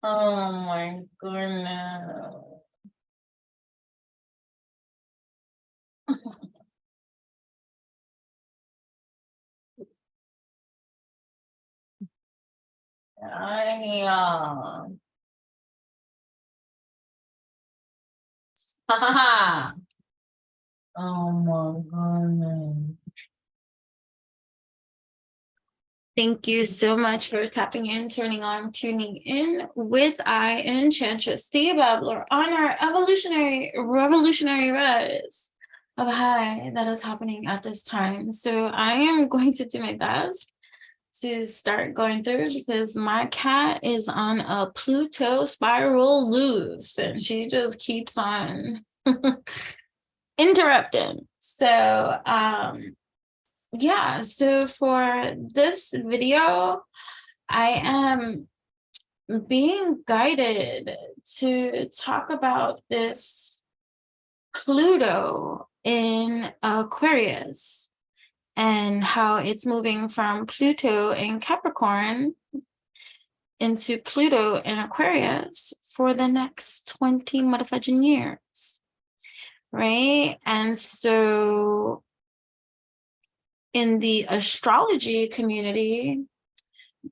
Oh my goodness. I, oh my goodness. Thank you so much for tapping in, turning on, tuning in with I, Enchantress, the Babbler, on our revolutionary rise of high that is happening at this time. So I am going to do my best to start going through because my cat is on a Pluto spiral loose and she just keeps on interrupting. So yeah, so for this video, I am being guided to talk about this Pluto in Aquarius and how it's moving from Pluto in Capricorn into Pluto in Aquarius for the next 20 motherfucking years, right? And so in the astrology community,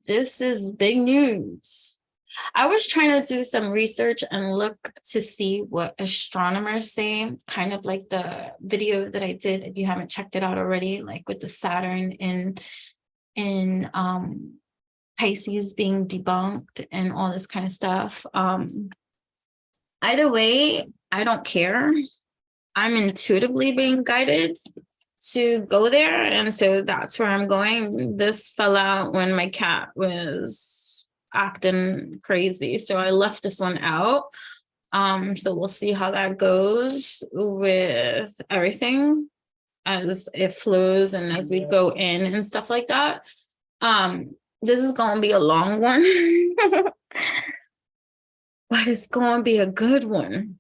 this is big news. I was trying to do some research and look to see what astronomers say, kind of like the video that I did, if you haven't checked it out already, like with the Saturn in Pisces being debunked and all this kind of stuff. Either way, I don't care. I'm intuitively being guided to go there, and so that's where I'm going. This fell out when my cat was acting crazy, so I left this one out. So we'll see how that goes with everything as it flows and as we go in and stuff like that. This is gonna be a long one, but it's gonna be a good one.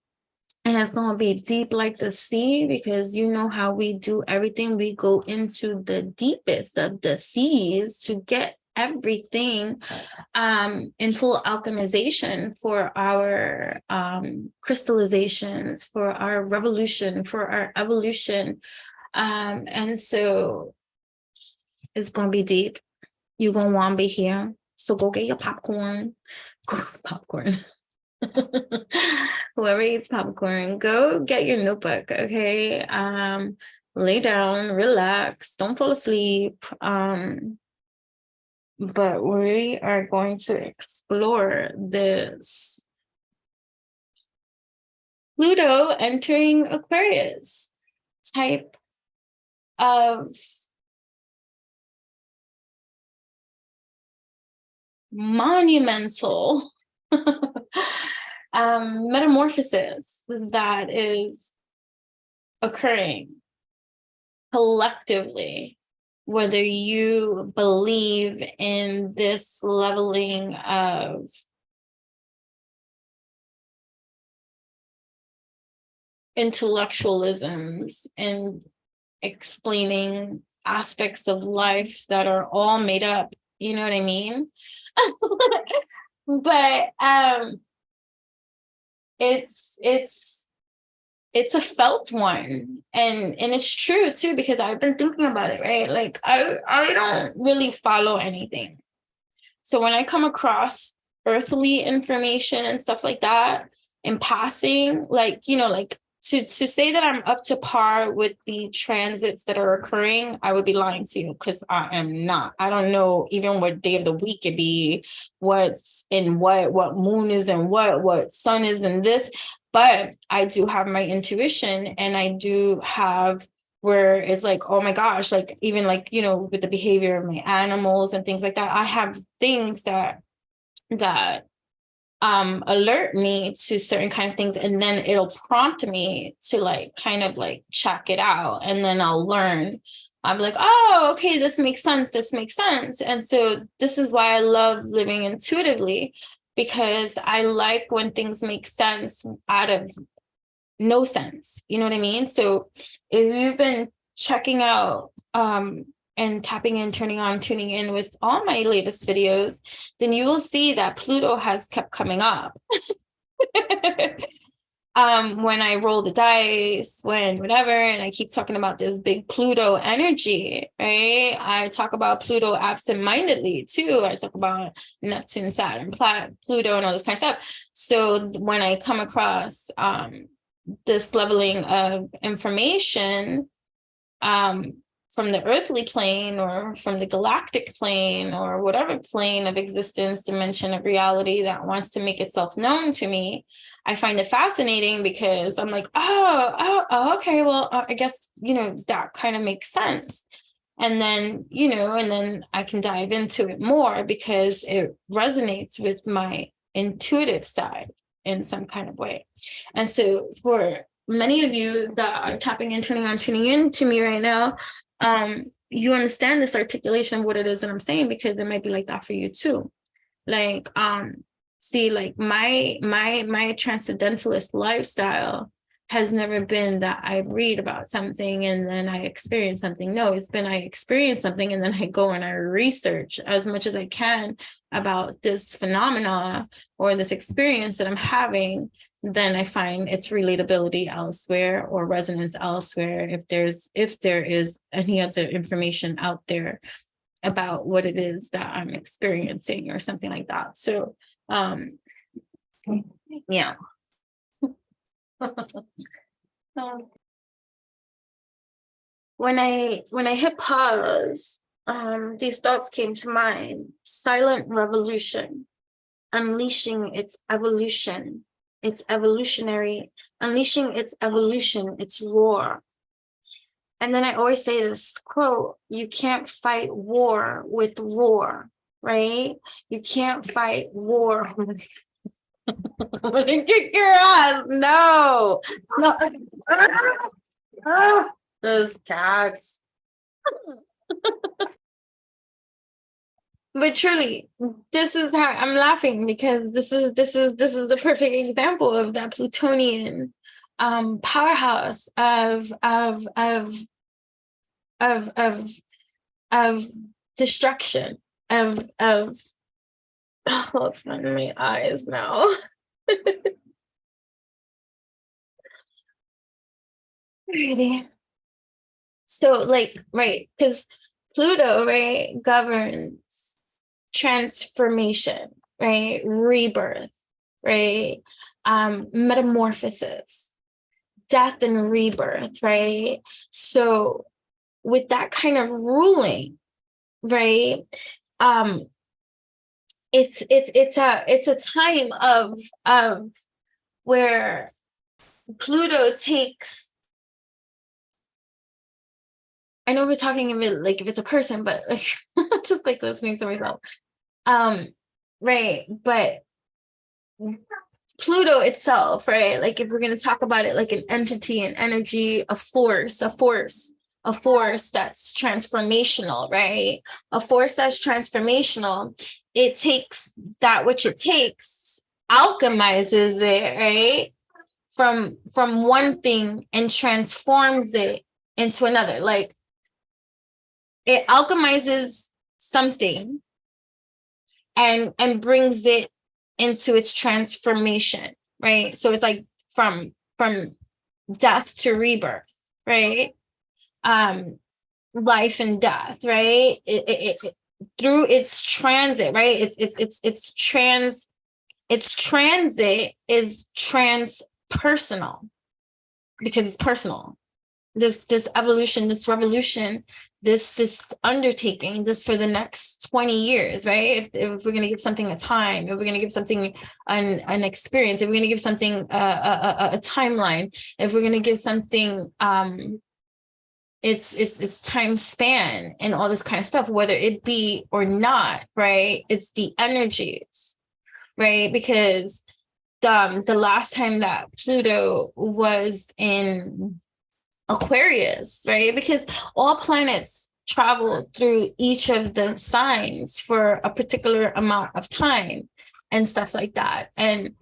And it's going to be deep like the sea, because you know how we do everything. We go into the deepest of the seas to get everything in full alchemization for our crystallizations, for our revolution, for our evolution. And so it's going to be deep. You're going to want to be here. So go get your popcorn. Popcorn. Whoever eats popcorn, go get your notebook, okay? Lay down, relax, don't fall asleep. But we are going to explore this Pluto entering Aquarius type of monumental metamorphosis that is occurring collectively, whether you believe in this leveling of intellectualisms and explaining aspects of life that are all made up, you know what I mean? But it's a felt one, and it's true too, because I've been thinking about it, right? Like I don't really follow anything, so when I come across earthly information and stuff like that in passing, like, you know, like to say that I'm up to par with the transits that are occurring, I would be lying to you, because I am not. I don't know even what day of the week it be, what's in what moon is in what sun is in this. But I do have my intuition, and I do have where it's like, oh my gosh, like even like, you know, with the behavior of my animals and things like that, I have things that alert me to certain kind of things, and then it'll prompt me to like kind of like check it out, and then I'll learn. I'm like, oh, okay, this makes sense, and so this is why I love living intuitively, because I like when things make sense out of no sense, you know what I mean? So if you've been checking out and tapping in, turning on, tuning in with all my latest videos, then you will see that Pluto has kept coming up. When I roll the dice, when whatever, and I keep talking about this big Pluto energy, right? I talk about Pluto absent-mindedly too. I talk about Neptune, Saturn, Pluto, and all this kind of stuff. So when I come across this leveling of information from the earthly plane or from the galactic plane or whatever plane of existence, dimension of reality that wants to make itself known to me, I find it fascinating because I'm like, oh, okay, well, I guess, that kind of makes sense. And then, and then I can dive into it more because it resonates with my intuitive side in some kind of way. And so for many of you that are tapping in, turning on, tuning in to me right now, you understand this articulation of what it is that I'm saying, because it might be like that for you too. Like, see, like my transcendentalist lifestyle has never been that I read about something and then I experience something. No, it's been I experience something and then I go and I research as much as I can about this phenomena or this experience that I'm having. Then I find its relatability elsewhere or resonance elsewhere, if there is any other information out there about what it is that I'm experiencing or something like that. So yeah. When I hit pause, these thoughts came to mind: silent revolution, unleashing its evolution, its evolutionary, unleashing its evolution, its roar. And then I always say this quote: you can't fight war with roar, right? You can't fight war with I'm gonna kick your ass. No. Those cats. But truly, this is how I'm laughing, because this is a perfect example of that Plutonian powerhouse of destruction, of oh, it's not in my eyes now. Alrighty. So, like, right, because Pluto, right, governs transformation, right, rebirth, right, metamorphosis, death and rebirth, right? So with that kind of ruling, right, it's a time of where Pluto takes, I know we're talking of it like if it's a person, but like just like listening to myself. Right, but Pluto itself, right? Like if we're gonna talk about it like an entity, an energy, a force that's transformational, right? A force that's transformational. It takes that which it takes, alchemizes it, right? From one thing and transforms it into another. Like it alchemizes something and brings it into its transformation, right? So it's like from death to rebirth, right? Life and death, right? It through its transit, right? Its transit is transpersonal, because it's personal. This evolution, this revolution, this undertaking, this for the next 20 years, right? If we're going to give something a time, if we're going to give something an experience, if we're going to give something a timeline, if we're going to give something its time span and all this kind of stuff, whether it be or not, right? It's the energies, right? Because the last time that Pluto was in Aquarius, right? Because all planets travel through each of the signs for a particular amount of time and stuff like that. And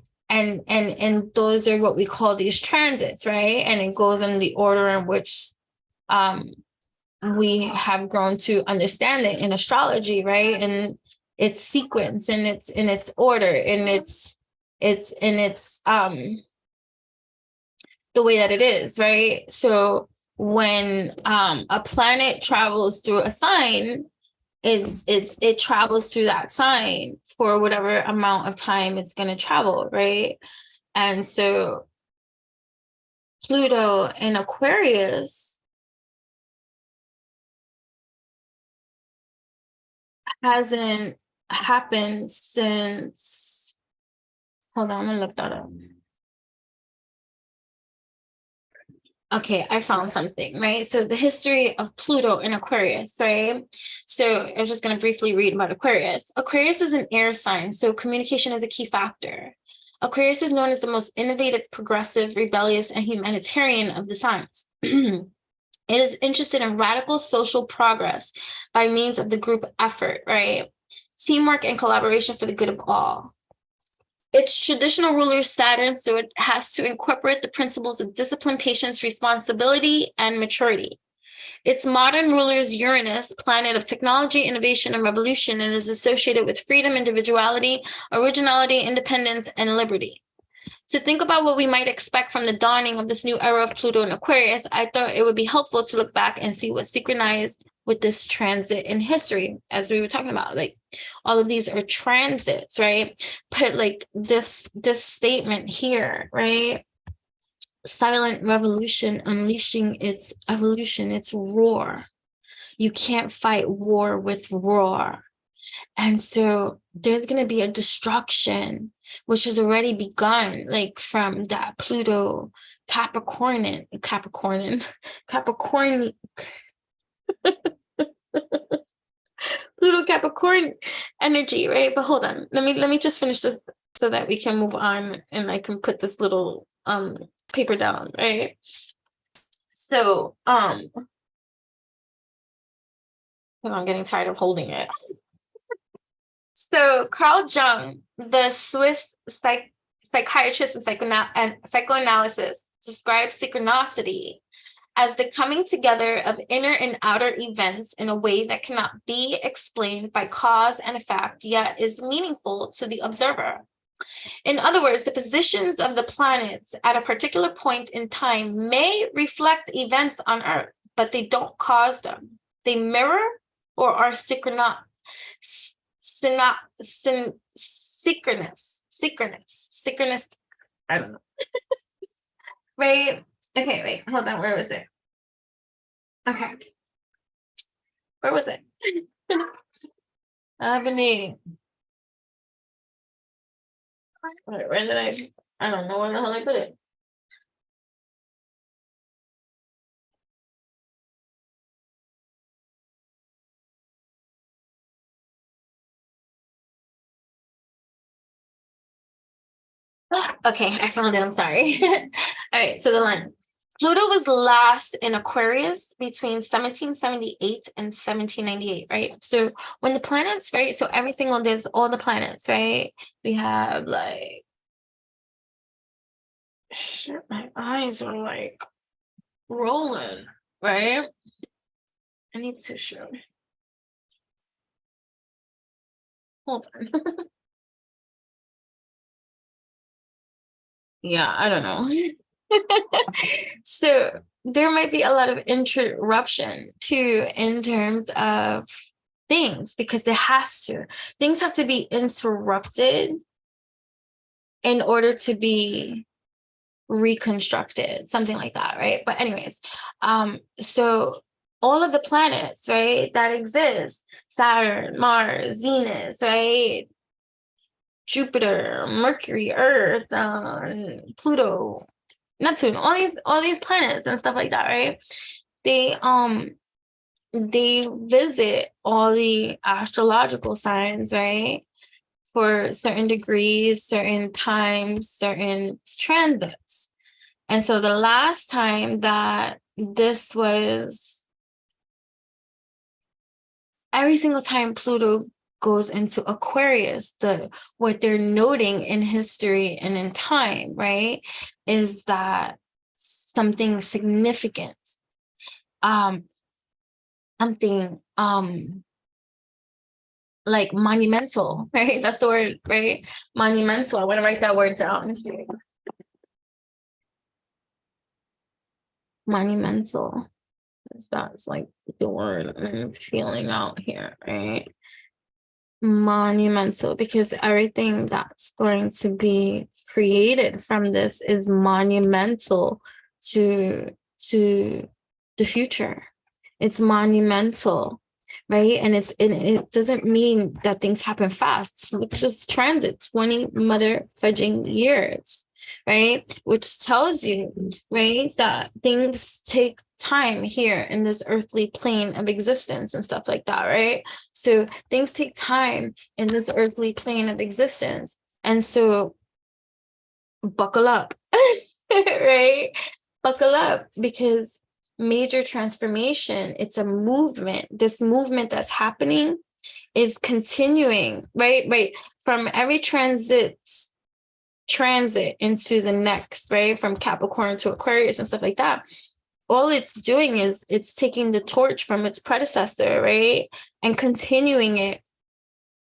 those are what we call these transits, right? And it goes in the order in which we have grown to understand it in astrology, right? And its sequence and its in its order and its the way that it is, right? So when a planet travels through a sign, it travels through that sign for whatever amount of time it's going to travel, right? And so Pluto in Aquarius hasn't happened since, hold on, I'm gonna look that up. Okay, I found something, right? So the history of Pluto in Aquarius, right? So I was just going to briefly read about Aquarius. Aquarius is an air sign, so communication is a key factor. Aquarius is known as the most innovative, progressive, rebellious, and humanitarian of the signs. It is interested in radical social progress by means of the group effort, right? Teamwork and collaboration for the good of all. Its traditional ruler is Saturn, so it has to incorporate the principles of discipline, patience, responsibility, and maturity. Its modern ruler is Uranus, planet of technology, innovation, and revolution, and is associated with freedom, individuality, originality, independence, and liberty. To think about what we might expect from the dawning of this new era of Pluto and Aquarius, I thought it would be helpful to look back and see what synchronized with this transit in history, as we were talking about. Like, all of these are transits, right? But like this statement here, right? Silent revolution unleashing its evolution, its roar. You can't fight war with roar. And so there's going to be a destruction, which has already begun, like from that Pluto Capricorn Pluto Capricorn energy, right? But hold on, let me just finish this so that we can move on and I can put this little paper down, right? So I'm getting tired of holding it. So Carl Jung, the Swiss psychiatrist and psychoanalysis, describes synchronicity as the coming together of inner and outer events in a way that cannot be explained by cause and effect, yet is meaningful to the observer. In other words, the positions of the planets at a particular point in time may reflect events on Earth, but they don't cause them. They mirror or are synchronous. I don't know. Right? Okay, wait, hold on. Where was it? Okay. Where was it? Ebony. Where did I don't know where the hell I put it. Okay, I found it. I'm sorry. All right, so the line. Pluto was last in Aquarius between 1778 and 1798, right? So when the planets, right? So every single, there's all the planets, right? We have like, shit, my eyes are like rolling, right? I need tissue. Hold on. Yeah, I don't know. So there might be a lot of interruption too in terms of things, because things have to be interrupted in order to be reconstructed, something like that, right? But anyways, so all of the planets, right, that exist, Saturn, Mars, Venus, right, Jupiter, Mercury, Earth, Pluto, Neptune, all these planets and stuff like that, right? They visit all the astrological signs, right? For certain degrees, certain times, certain transits. And so the last time that this was, every single time Pluto goes into Aquarius, what they're noting in history and in time, right, is that something significant something like monumental, right? That's the word, right? Monumental. I want to write that word down. Monumental. That's like the word I'm feeling out here, right? Monumental, because everything that's going to be created from this is monumental to the future. It's monumental, right? And it doesn't mean that things happen fast. So look at this transit, 20 mother fudging years, right? Which tells you, right, that things take time here in this earthly plane of existence and stuff like that, right? So things take time in this earthly plane of existence. And so buckle up, right? Buckle up, because major transformation, it's a movement. This movement that's happening is continuing, right? From every transit into the next, right? From Capricorn to Aquarius and stuff like that. All it's doing is it's taking the torch from its predecessor, right? And continuing it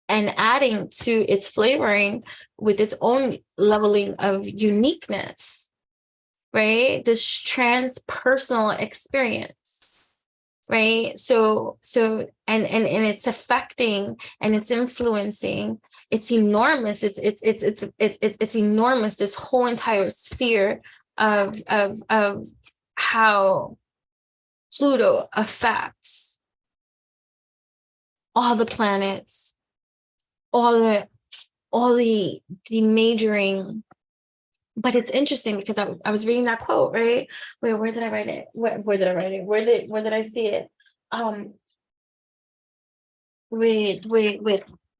and adding to its flavoring with its own leveling of uniqueness, right? This transpersonal experience, right? So and it's affecting and it's influencing. It's enormous. It's enormous. This whole entire sphere of how Pluto affects all the planets, all the majoring. But it's interesting because I was reading that quote, right? Where did I write it? Where did I write it? Where did I see it?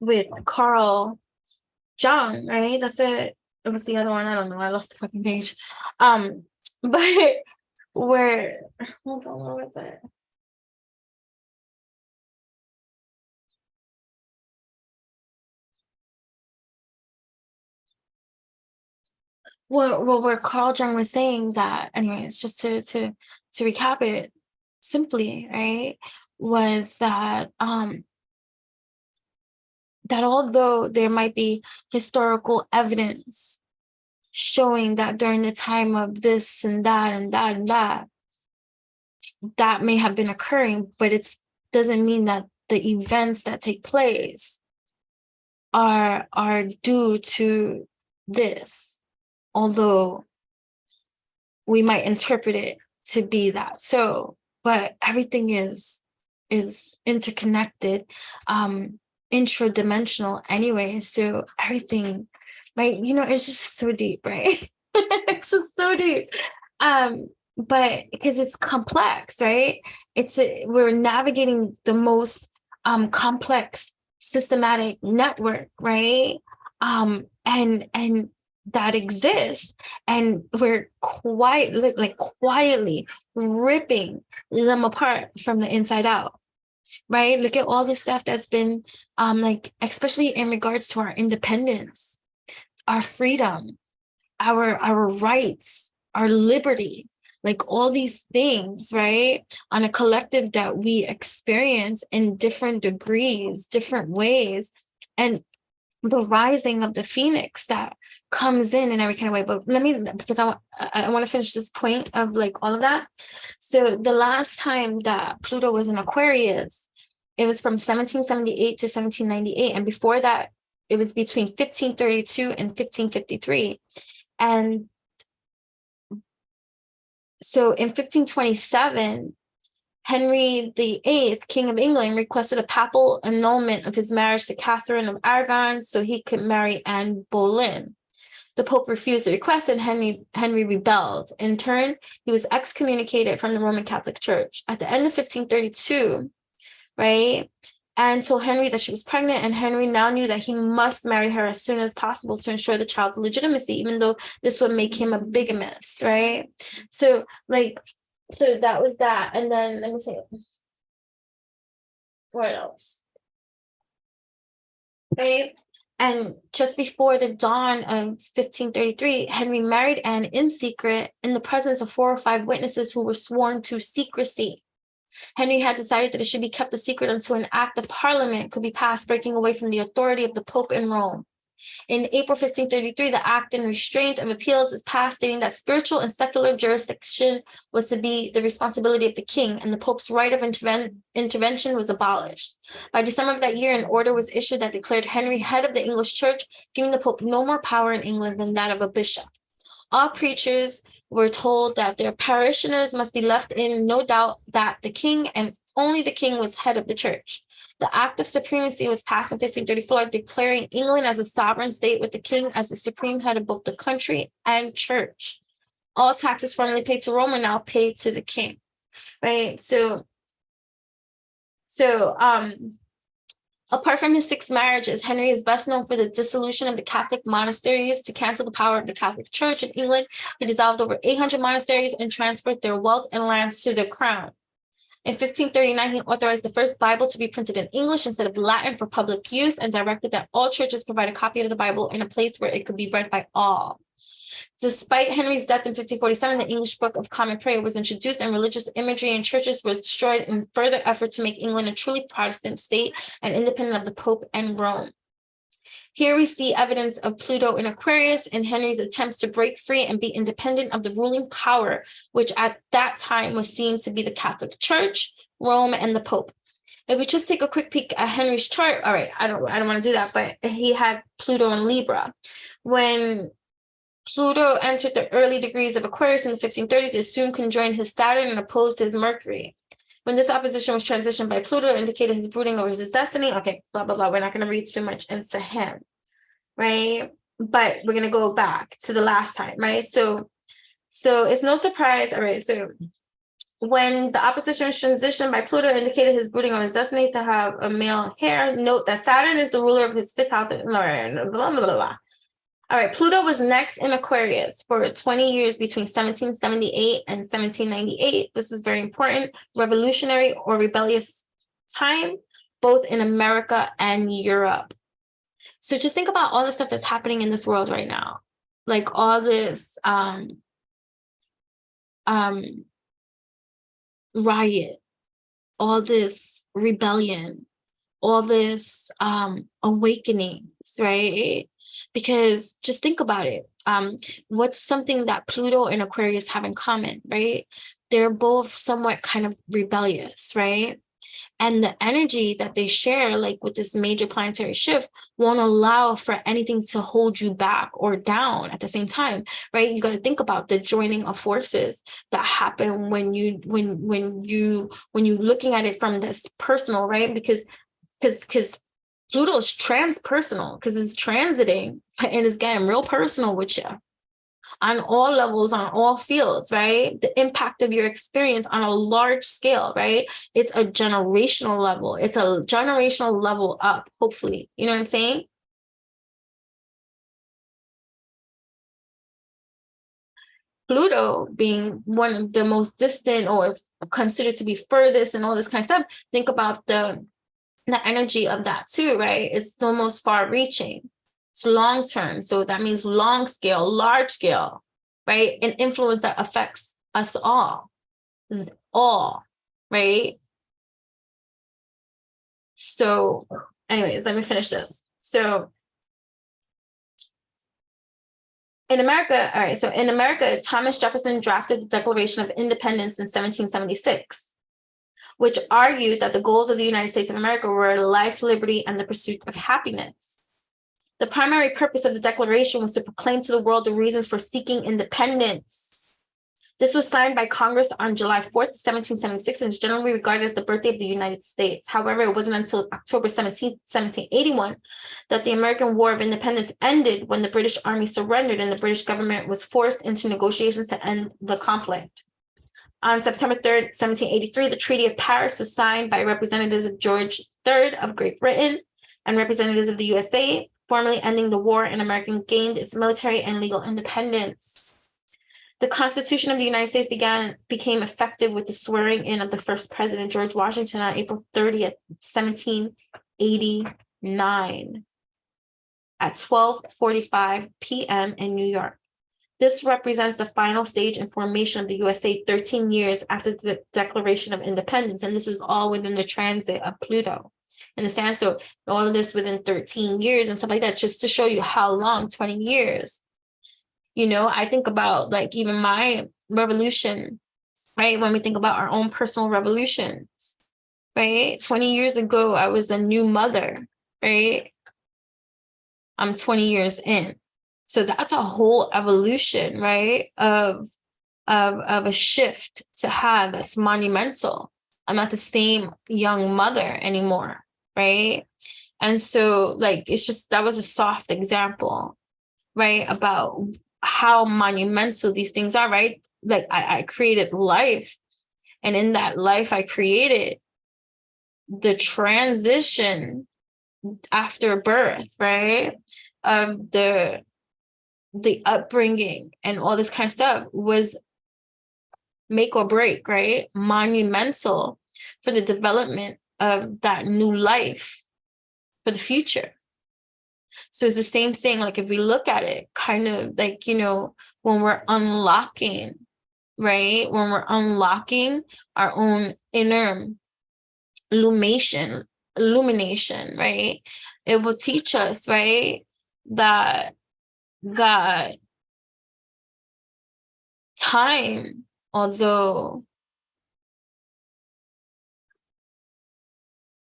With Carl Jung, right? That's it. It was the other one. I don't know. I lost the fucking page. But where, hold on, what was it? Well, where Carl Jung was saying that, anyways, just to recap it simply, right, was that that although there might be historical evidence showing that during the time of this and that and that and that may have been occurring, but it doesn't mean that the events that take place are due to this, although we might interpret it to be that. So, but everything is interconnected, intradimensional anyway. So everything, right? You know, it's just so deep, right? It's just so deep. But because it's complex, right? We're navigating the most complex systematic network, right? And that exists, and we're quietly ripping them apart from the inside out, right? Look at all the stuff that's been like, especially in regards to our independence, our freedom, our rights, our liberty, like all these things, right? On a collective that we experience in different degrees, different ways, and the rising of the phoenix that comes in every kind of way. But let me, because I want to finish this point of like all of that. So the last time that Pluto was in Aquarius, it was from 1778 to 1798. And before that, it was between 1532 and 1553. And so in 1527, Henry VIII, King of England, requested a papal annulment of his marriage to Catherine of Aragon so he could marry Anne Boleyn. The Pope refused the request, and Henry rebelled. In turn, he was excommunicated from the Roman Catholic Church. At the end of 1532, right, Anne told Henry that she was pregnant, and Henry now knew that he must marry her as soon as possible to ensure the child's legitimacy, even though this would make him a bigamist, right? So, like, so that was that. And then let me see. What else? Right? And just before the dawn of 1533, Henry married Anne in secret in the presence of 4 or 5 witnesses who were sworn to secrecy. Henry had decided that it should be kept a secret until an act of parliament could be passed, breaking away from the authority of the Pope in Rome. In April 1533, the Act in Restraint of Appeals is passed, stating that spiritual and secular jurisdiction was to be the responsibility of the king, and the Pope's right of intervention was abolished. By December of that year, an order was issued that declared Henry head of the English Church, giving the Pope no more power in England than that of a bishop. All preachers were told that their parishioners must be left in no doubt that the king and only the king was head of the church. The Act of Supremacy was passed in 1534, declaring England as a sovereign state with the king as the supreme head of both the country and church. All taxes formerly paid to Rome are now paid to the king, right? So apart from his 6 marriages, Henry is best known for the dissolution of the Catholic monasteries to cancel the power of the Catholic Church in England. He dissolved over 800 monasteries and transferred their wealth and lands to the crown. In 1539, he authorized the first Bible to be printed in English instead of Latin for public use, and directed that all churches provide a copy of the Bible in a place where it could be read by all. Despite Henry's death in 1547, the English Book of Common Prayer was introduced, and religious imagery in churches was destroyed in further effort to make England a truly Protestant state and independent of the Pope and Rome. Here we see evidence of Pluto in Aquarius and Henry's attempts to break free and be independent of the ruling power, which at that time was seen to be the Catholic Church, Rome, and the Pope. If we just take a quick peek at Henry's chart, all right, I don't want to do that, but he had Pluto in Libra. When Pluto entered the early degrees of Aquarius in the 1530s, it soon conjoined his Saturn and opposed his Mercury. When this opposition was transitioned by Pluto, it indicated his brooding over his destiny. Okay, blah, blah, blah. We're not going to read too much into him, right? But we're going to go back to the last time, right? So it's no surprise. All right, so when the opposition was transitioned by Pluto, indicated his brooding over his destiny to have a male heir. Note that Saturn is the ruler of his 5th house. Blah, blah, blah, blah. All right, Pluto was next in Aquarius for 20 years between 1778 and 1798. This is very important. Revolutionary or rebellious time, both in America and Europe. So just think about all the stuff that's happening in this world right now. Like all this riot, all this rebellion, all this awakenings, right? Because just think about it. What's something that Pluto and Aquarius have in common, right? They're both somewhat kind of rebellious, right? And the energy that they share, like with this major planetary shift, won't allow for anything to hold you back or down at the same time, right? You got to think about the joining of forces that happen when you looking at it from this personal, right? Because Pluto is transpersonal because it's transiting and it's getting real personal with you on all levels, on all fields, right? The impact of your experience on a large scale, right? It's a generational level. It's a generational level up, hopefully. You know what I'm saying? Pluto being one of the most distant or considered to be furthest and all this kind of stuff. Think about the energy of that too, right? It's the most far reaching. It's long term. So that means long scale, large scale, right? An influence that affects us all, right? So anyways, let me finish this. So in America, all right, so in America, Thomas Jefferson drafted the Declaration of Independence in 1776. Which argued that the goals of the United States of America were life, liberty, and the pursuit of happiness. The primary purpose of the Declaration was to proclaim to the world the reasons for seeking independence. This was signed by Congress on July 4th, 1776, and is generally regarded as the birthday of the United States. However, it wasn't until October 17th, 1781, that the American War of Independence ended when the British Army surrendered and the British government was forced into negotiations to end the conflict. On September 3rd, 1783, the Treaty of Paris was signed by representatives of George III of Great Britain and representatives of the USA, formally ending the war, and America gained its military and legal independence. The Constitution of the United States became effective with the swearing in of the first president, George Washington, on April 30th, 1789 at 12:45 p.m. in New York. This represents the final stage in formation of the USA 13 years after the Declaration of Independence. And this is all within the transit of Pluto. Understand? So all of this within 13 years and stuff like that, just to show you how long, 20 years. You know, I think about like even my revolution, right? When we think about our own personal revolutions, right? 20 years ago, I was a new mother, right? I'm 20 years in. So that's a whole evolution, right? Of a shift to have that's monumental. I'm not the same young mother anymore, right? And so like, it's just, that was a soft example, right? About how monumental these things are, right? Like I created life, and in that life I created the transition after birth, right? Of the upbringing and all this kind of stuff was make or break, right? Monumental for the development of that new life for the future. So it's the same thing. Like if we look at it, kind of like, you know, when we're unlocking, right? When we're unlocking our own inner illumination, right? It will teach us, right? That time, although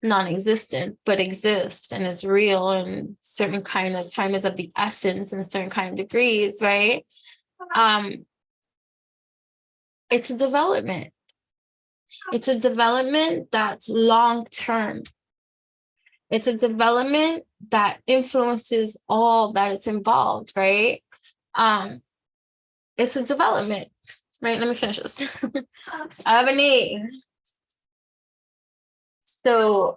non-existent, but exists and is real, and certain kind of time is of the essence in certain kind of degrees, right? It's a development. It's a development that's long-term. It's a development that influences all that it's involved, right? It's a development, right? Let me finish this. Ebony. So,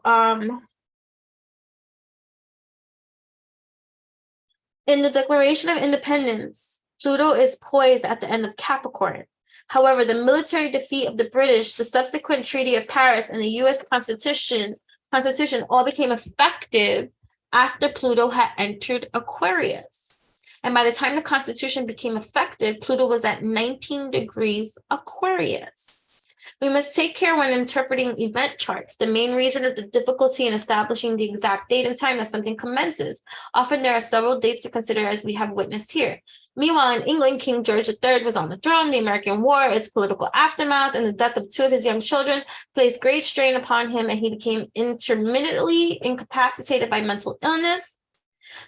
in the Declaration of Independence, Pluto is poised at the end of Capricorn. However, the military defeat of the British, the subsequent Treaty of Paris, and the U.S. Constitution all became effective after Pluto had entered Aquarius. And by the time the Constitution became effective, Pluto was at 19 degrees Aquarius. We must take care when interpreting event charts. The main reason is the difficulty in establishing the exact date and time that something commences. Often there are several dates to consider, as we have witnessed here. Meanwhile, in England, King George III was on the throne. The American War, its political aftermath, and the death of two of his young children placed great strain upon him, and he became intermittently incapacitated by mental illness.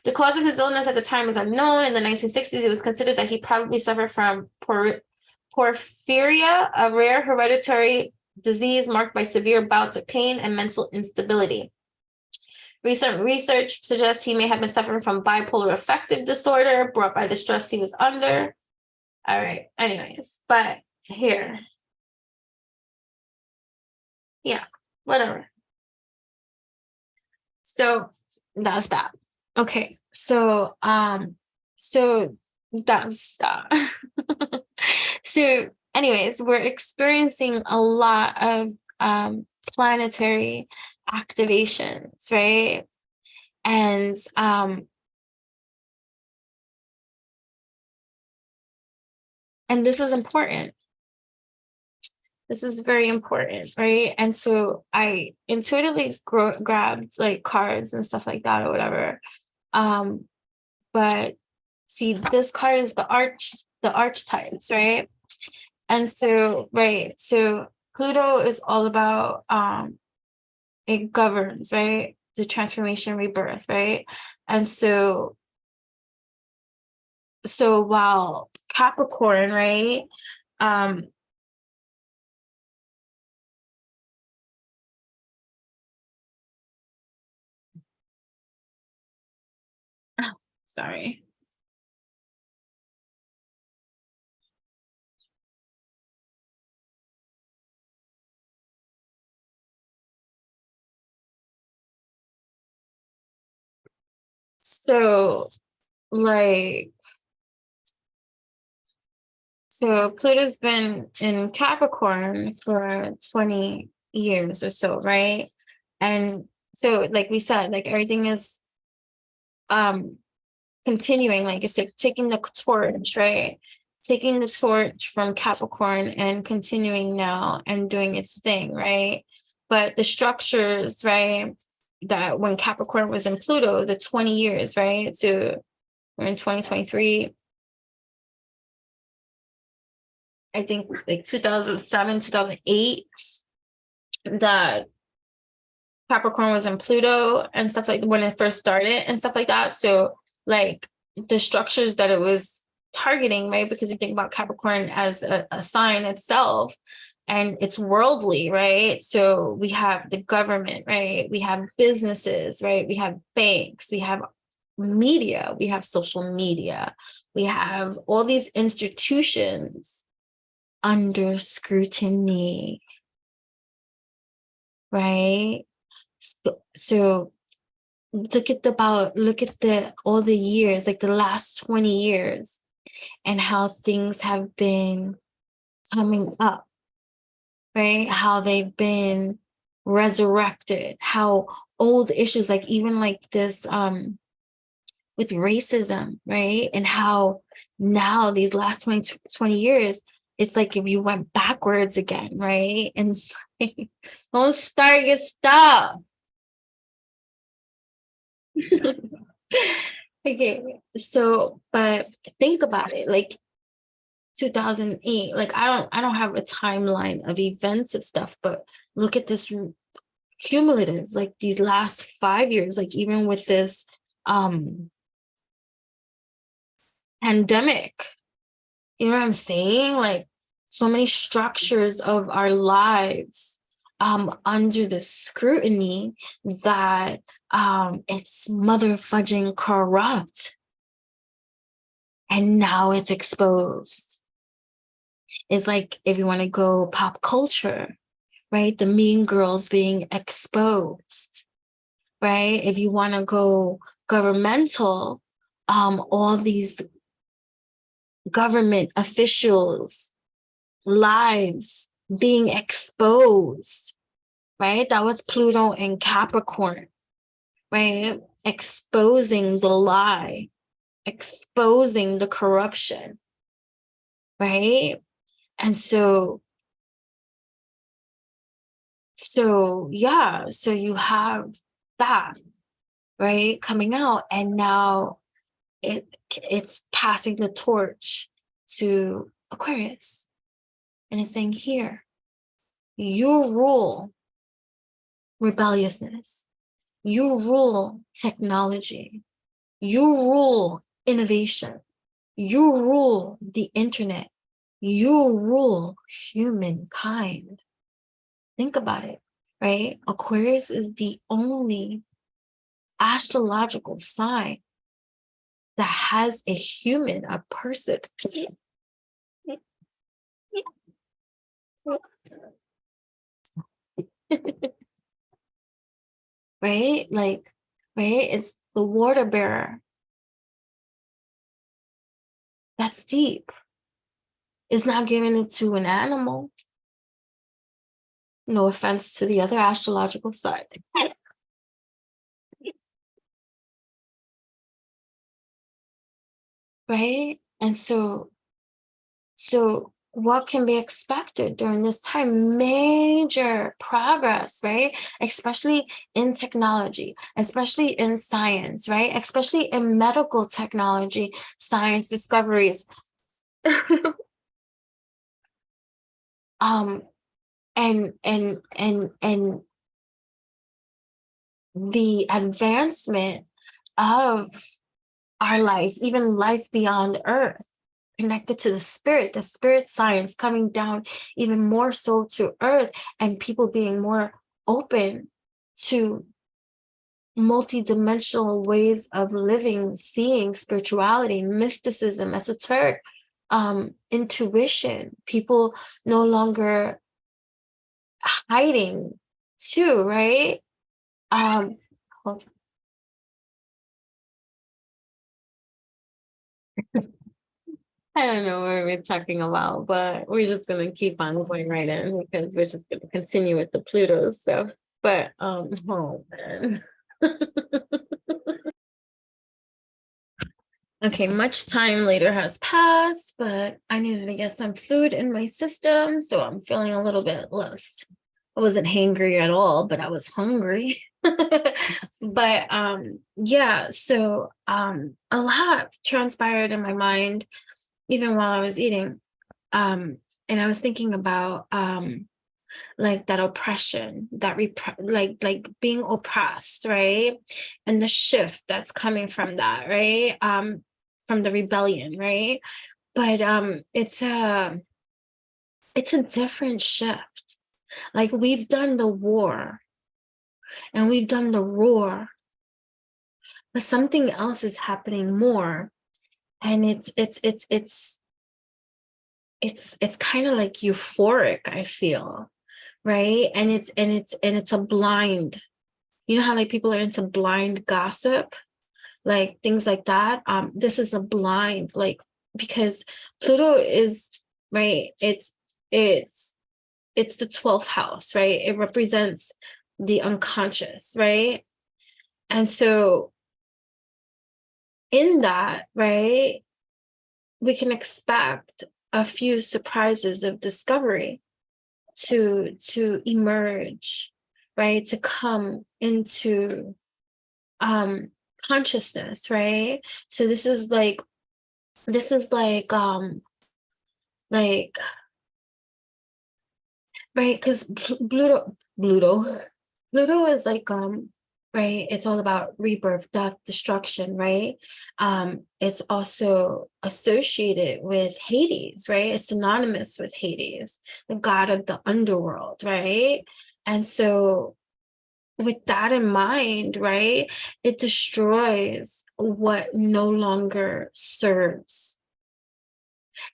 The cause of his illness at the time was unknown. In the 1960s, it was considered that he probably suffered from porphyria, a rare hereditary disease marked by severe bouts of pain and mental instability. Recent research suggests he may have been suffering from bipolar affective disorder brought by the stress he was under. All right, anyways, but here. Yeah, whatever. So that's that. Okay, so that's that. So anyways, we're experiencing a lot of planetary activations, right? And this is important. This is very important, right? And so I intuitively grabbed like cards and stuff like that or whatever. But see, this card is the archetypes, right? And so, right, so Pluto is all about it governs, right? The transformation, rebirth, right? And so while Capricorn, right? Sorry. So Pluto's been in Capricorn for 20 years or so, right? And so like we said, like everything is continuing, like it's like taking the torch, right? Taking the torch from Capricorn and continuing now and doing its thing, right? But the structures, right, that when Capricorn was in Pluto, the 20 years, right? So we're in 2023. I think like 2007, 2008, that Capricorn was in Pluto and stuff like when it first started and stuff like that. So like the structures that it was targeting, right? Because you think about Capricorn as a sign itself and it's worldly, right? So we have the government, right? We have businesses, right? We have banks, we have media, we have social media, we have all these institutions under scrutiny, right? So look at all the years, like the last 20 years, and how things have been coming up, right? How they've been resurrected, how old issues, like even like this with racism, right? And how now these last 20 years, it's like if you went backwards again, right? And don't start your stuff. Okay, so but think about it, like 2008, like I don't have a timeline of events of stuff, but look at this cumulative, like these last 5 years, like even with this pandemic, you know what I'm saying? Like so many structures of our lives under the scrutiny that it's mother fudging corrupt, and now it's exposed. It's like if you want to go pop culture, right? The Mean Girls being exposed, right? If you want to go governmental, all these government officials' lives being exposed, right? That was Pluto and Capricorn, right? Exposing the lie, exposing the corruption, right? And so yeah, so you have that, right, coming out, and now it's passing the torch to Aquarius, and it's saying, here, you rule rebelliousness, you rule technology, you rule innovation, you rule the internet, you rule humankind. Think about it, right? Aquarius is the only astrological sign that has a human, a person. Right? Like, right? It's the water bearer. That's deep. It's not giving it to an animal. No offense to the other astrological side. Right? And so what can be expected during this time? Major progress, right? Especially in technology, especially in science, right? Especially in medical technology, science discoveries. And the advancement of our life, even life beyond Earth, connected to the spirit science coming down even more so to Earth, and people being more open to multidimensional ways of living, seeing, spirituality, mysticism, esoteric, intuition, people no longer hiding too, right? Hold on. I don't know what we're talking about, but we're just gonna keep on going right in because we're just gonna continue with the Pluto stuff. But oh man. Okay, much time later has passed, but I needed to get some food in my system, so I'm feeling a little bit less. I wasn't hangry at all, but I was hungry. But yeah, so a lot transpired in my mind even while I was eating. And I was thinking about like that oppression, that like being oppressed, right? And the shift that's coming from that, right? From the rebellion, right? But it's a different shift. Like we've done the war and we've done the roar, but something else is happening more. And it's kind of like euphoric, I feel, right? And it's a blind, you know how like people are into blind gossip, like things like that. This is a blind, like, because Pluto is, right, it's the 12th house, right? It represents the unconscious, right? And so in that, right, we can expect a few surprises of discovery to emerge, right? To come into consciousness, right? So this is like like right, because Pluto is like right, it's all about rebirth, death, destruction, right? It's also associated with Hades, right? It's synonymous with Hades, the god of the underworld, right? And so with that in mind, right, it destroys what no longer serves.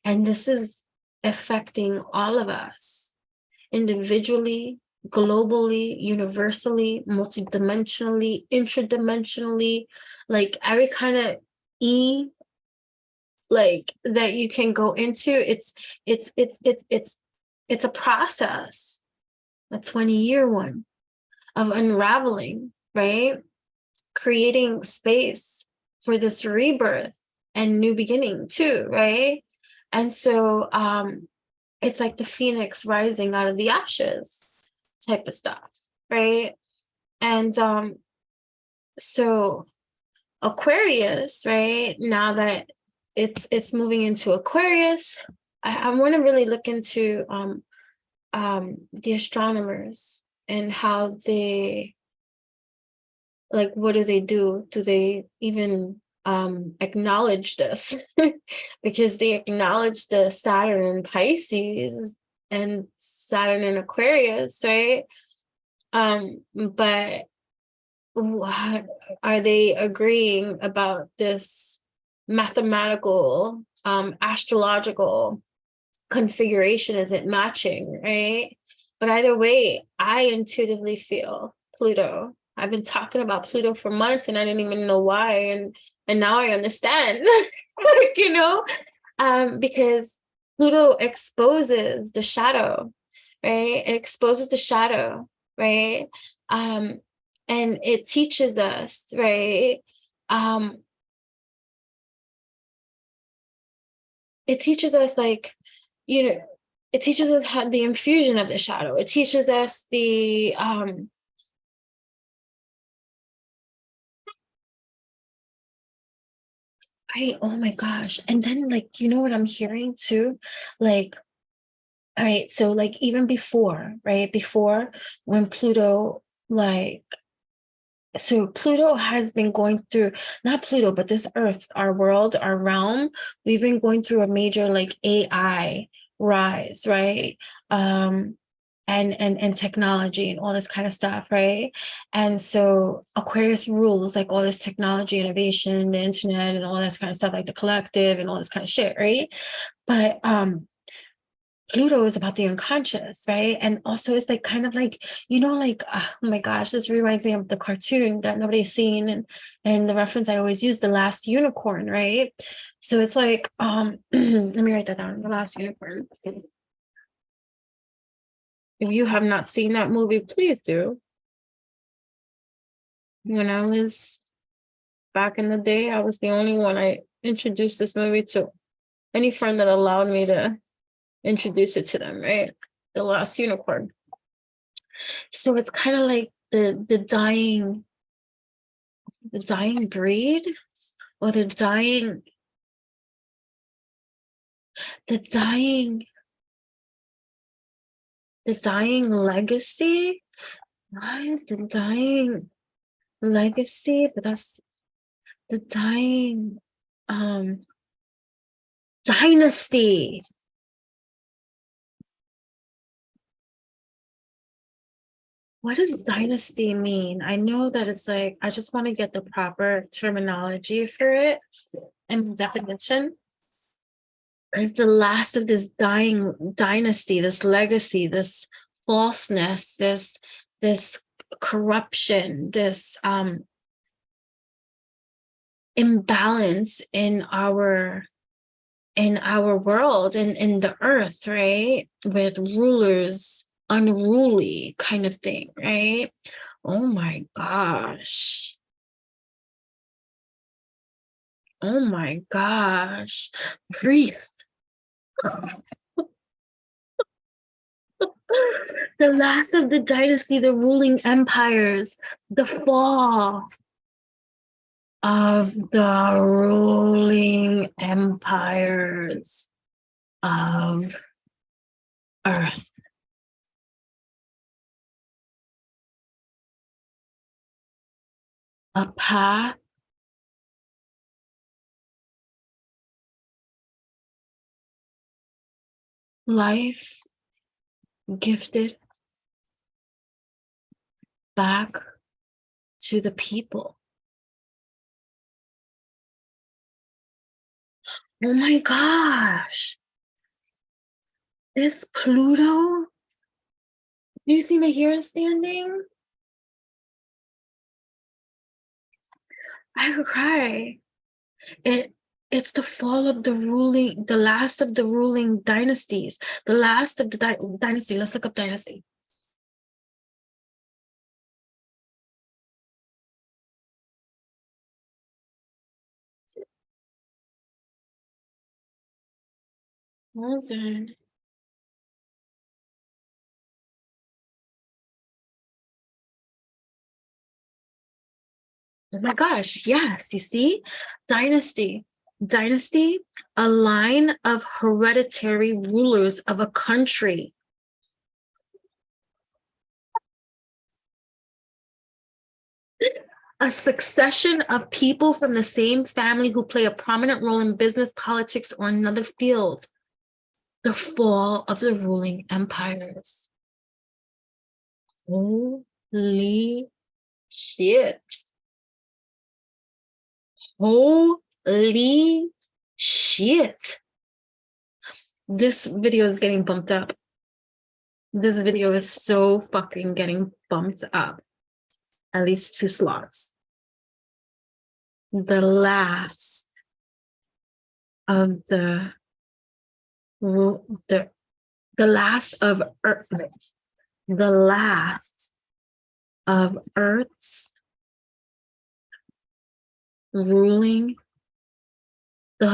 And this is affecting all of us individually, globally, universally, multidimensionally, intradimensionally, like every kind of E like that you can go into. It's a process, a 20-year one of unraveling, right? Creating space for this rebirth and new beginning too, right? And so it's like the phoenix rising out of the ashes type of stuff, right? And so Aquarius, right, now that it's moving into Aquarius, I want to really look into the astronomers and how they, like, what do they do? Do they even acknowledge this? Because they acknowledge the Saturn in Pisces and Saturn in Aquarius, right? But what are they agreeing about this mathematical astrological configuration? Is it matching, right? But either way, I intuitively feel Pluto. I've been talking about Pluto for months and I didn't even know why, and now I understand. Like, because Pluto exposes the shadow, right? It exposes the shadow, right? And it teaches us, right? It teaches us, like, it teaches us how the infusion of the shadow. It teaches us the oh my gosh. And then, like, you know what I'm hearing too? Like, all right, so like even before, right? Before, when Pluto, like, so Pluto has been going through, not Pluto, but this Earth, our world, our realm, we've been going through a major like AI rise, right? And technology and all this kind of stuff, right? And so Aquarius rules like all this technology, innovation, the internet, and all this kind of stuff, like the collective and all this kind of shit, right? But Pluto is about the unconscious, right? And also it's like kind of like, like, oh my gosh, this reminds me of the cartoon that nobody's seen, and the reference I always use, The Last Unicorn, right? So it's like, let me write that down, The Last Unicorn. If you have not seen that movie, please do. When I was back in the day, I was the only one introduce this movie to any friend that allowed me to introduce it to them, right? The Last Unicorn. So it's kind of like the dying breed, or the dying legacy. What? The dying legacy, but that's the dying dynasty. What does dynasty mean? I know that it's like, I just want to get the proper terminology for it and definition. It's the last of this dying dynasty, this legacy, this falseness, this corruption, this imbalance in our world and in the earth, right? With rulers unruly kind of thing, right? Oh my gosh. Oh my gosh. Breathe. The last of the dynasty, the ruling empires, the fall of the ruling empires of Earth. A path life gifted back to the people. Oh my gosh. This Pluto? Do you see my hair standing? I could cry. It's the fall of the last of the ruling dynasties. The last of the dynasty. Let's look up dynasty. WOWZERS. Oh my gosh, yes, you see? Dynasty. Dynasty, a line of hereditary rulers of a country. A succession of people from the same family who play a prominent role in business, politics, or another field. The fall of the ruling empires. Holy shit. Holy shit. This video is getting bumped up. This video is so fucking getting bumped up. At least 2 slots. The last of the last of Earth, the last of Earth's ruling, the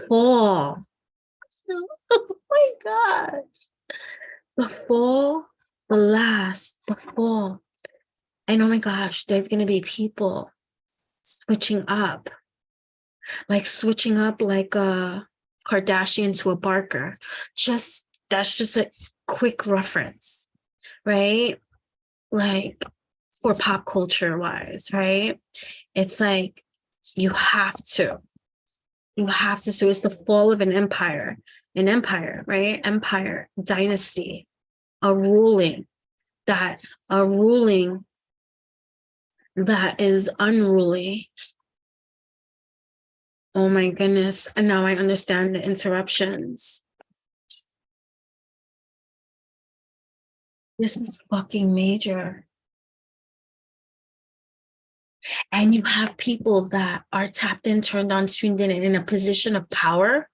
fall. Oh my gosh. The fall, the fall. And oh my gosh, there's going to be people switching up a Kardashian to a Barker. That's just a quick reference, right? Like for pop culture wise, right? It's like you have to. So it's the fall of an empire, right? Empire, dynasty, a ruling that is unruly. Oh my goodness. And now I understand the interruptions. This is fucking major. And you have people that are tapped in, turned on, tuned in a position of power,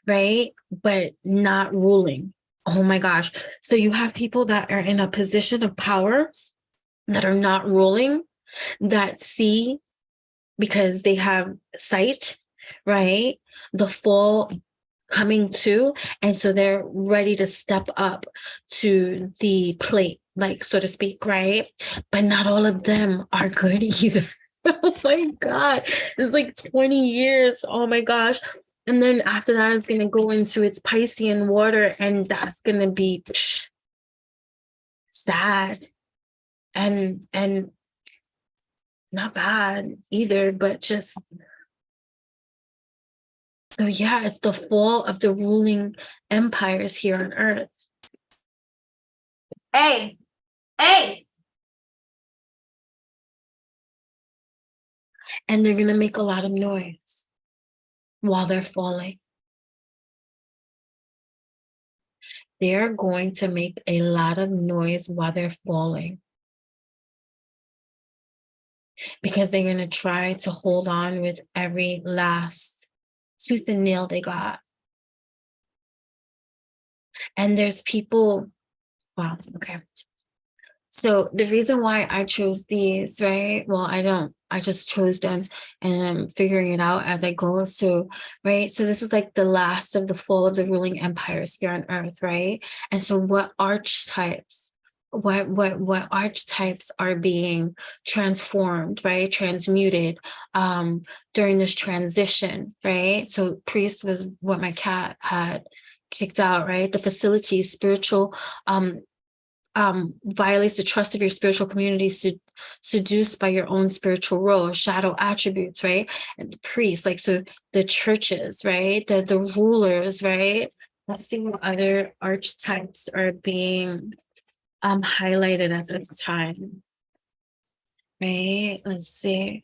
right? But not ruling. Oh my gosh. So you have people that are in a position of power that are not ruling, that see because they have sight, right? The fall coming to, and so they're ready to step up to the plate, like, so to speak, right? But not all of them are good either. Oh my God, it's like 20 years. Oh my gosh. And then after that, it's going to go into its Piscean water, and that's going to be sad and not bad either, but just, so yeah, it's the fall of the ruling empires here on Earth. Hey, and they're going to make a lot of noise while they're falling. They're going to make a lot of noise while they're falling, because they're going to try to hold on with every last tooth and nail they got. And there's people, wow, okay. So the reason why I chose these, right? Well, I just chose them, and I'm figuring it out as I go. So, right. So this is like the last of the fall of the ruling empires here on Earth, right? And so what archetypes are being transformed, right? Transmuted during this transition, right? So priest was what my cat had kicked out, right? The facility, spiritual violates the trust of your spiritual community, seduced by your own spiritual role, shadow attributes, right? And the priests, like, so the churches, right? The rulers, right? Let's see what other archetypes are being highlighted at this time, right? Let's see.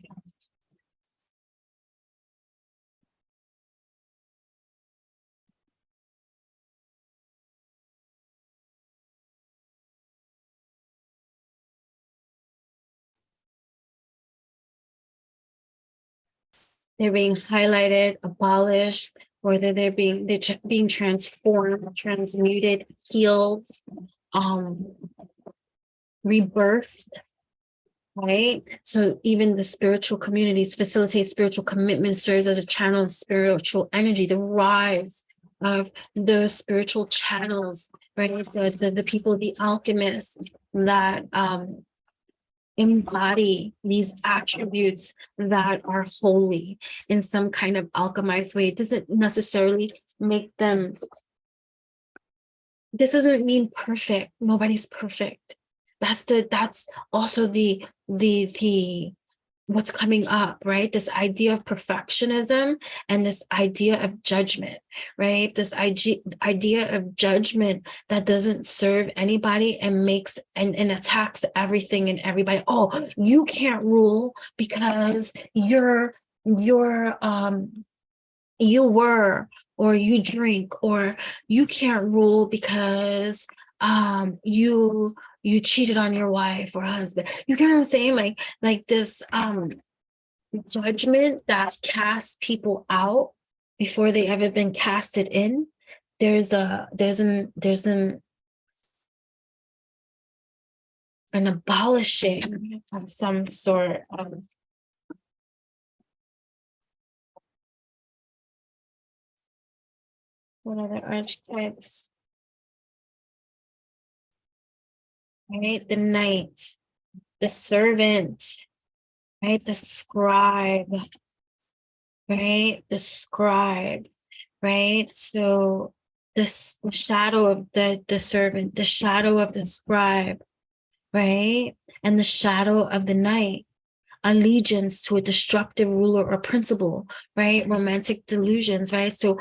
They're being highlighted, abolished, or they're being transformed, transmuted, healed, rebirthed, right? So even the spiritual communities facilitate spiritual commitment, serves as a channel of spiritual energy, the rise of the spiritual channels, right? The people, the alchemists that embody these attributes that are holy in some kind of alchemized way. It doesn't necessarily make them, this doesn't mean perfect. Nobody's perfect. That's also the what's coming up, right? This idea of perfectionism and this idea of judgment, right? This idea of judgment that doesn't serve anybody and makes and attacks everything and everybody. Oh, you can't rule because you were, or you drink, or you can't rule because you cheated on your wife or husband. You get what I'm saying? Like this judgment that casts people out before they ever been casted in. There's an abolishing of some sort of what other archetypes, right? The knight, the servant, right? The scribe, right? The scribe, right? So this the shadow of the servant, the shadow of the scribe, right? And the shadow of the knight, allegiance to a destructive ruler or principle, right? Romantic delusions, right? So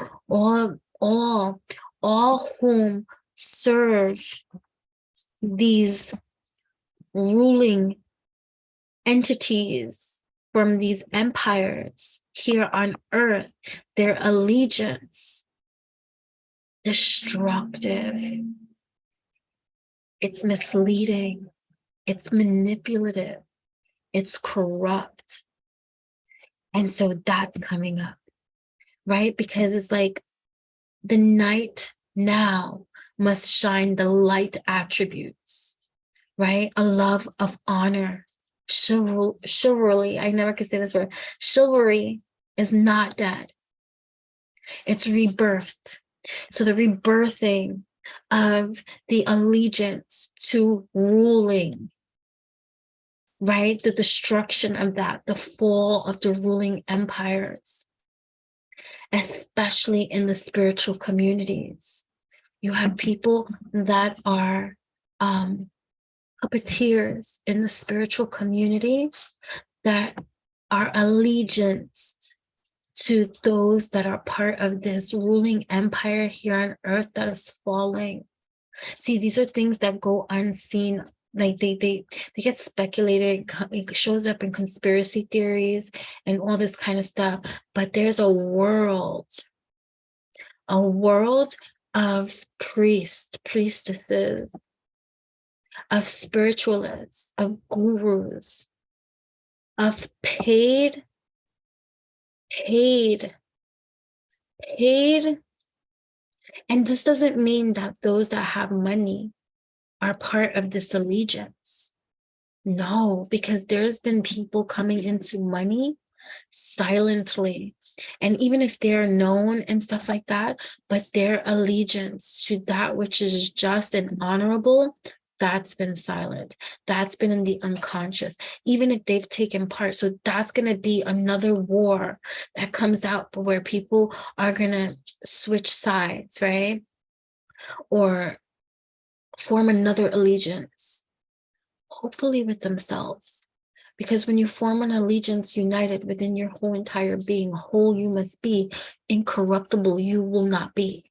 all whom serve these ruling entities from these empires here on earth, their allegiance, destructive, it's misleading, it's manipulative, it's corrupt. And so that's coming up, right? Because it's like the night now must shine the light attributes, right? A love of honor, Chivalry, I never could say this word. Chivalry is not dead. It's rebirthed. So the rebirthing of the allegiance to ruling, right? The destruction of that, the fall of the ruling empires, especially in the spiritual communities. You have people that are puppeteers in the spiritual community that are allegiance to those that are part of this ruling empire here on earth that is falling. See, these are things that go unseen. Like they get speculated. It shows up in conspiracy theories and all this kind of stuff. But there's a world of priests, priestesses, of spiritualists, of gurus, of paid. And this doesn't mean that those that have money are part of this allegiance. No, because there's been people coming into money silently. And even if they're known and stuff like that, but their allegiance to that which is just and honorable, that's been silent. That's been in the unconscious, even if they've taken part. So that's going to be another war that comes out where people are going to switch sides, right? Or form another allegiance, hopefully with themselves. Because when you form an allegiance united within your whole entire being, whole you must be, incorruptible you will not be.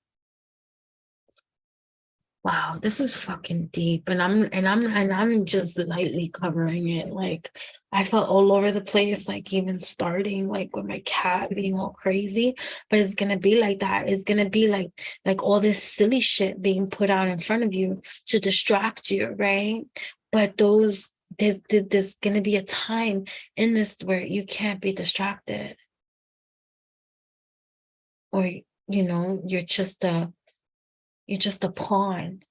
Wow, this is fucking deep, and I'm just lightly covering it. Like I felt all over the place, like even starting like with my cat being all crazy, but it's gonna be like that. It's gonna be like all this silly shit being put out in front of you to distract you, right? But there's gonna be a time in this where you can't be distracted, or you're just a pawn.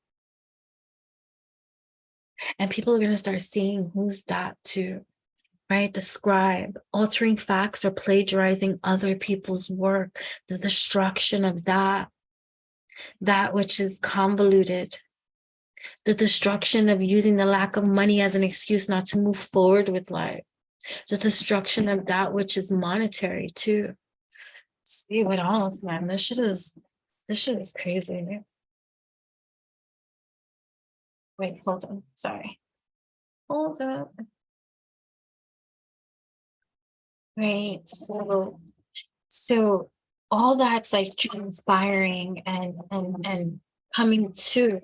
And people are going to start seeing who's that too, right? The scribe, altering facts or plagiarizing other people's work, the destruction of that which is convoluted, the destruction of using the lack of money as an excuse not to move forward with life, the destruction of that which is monetary too. See what else, man? This shit is crazy. Wait, hold on. Sorry. Hold up. Right. So all that's like transpiring and coming to,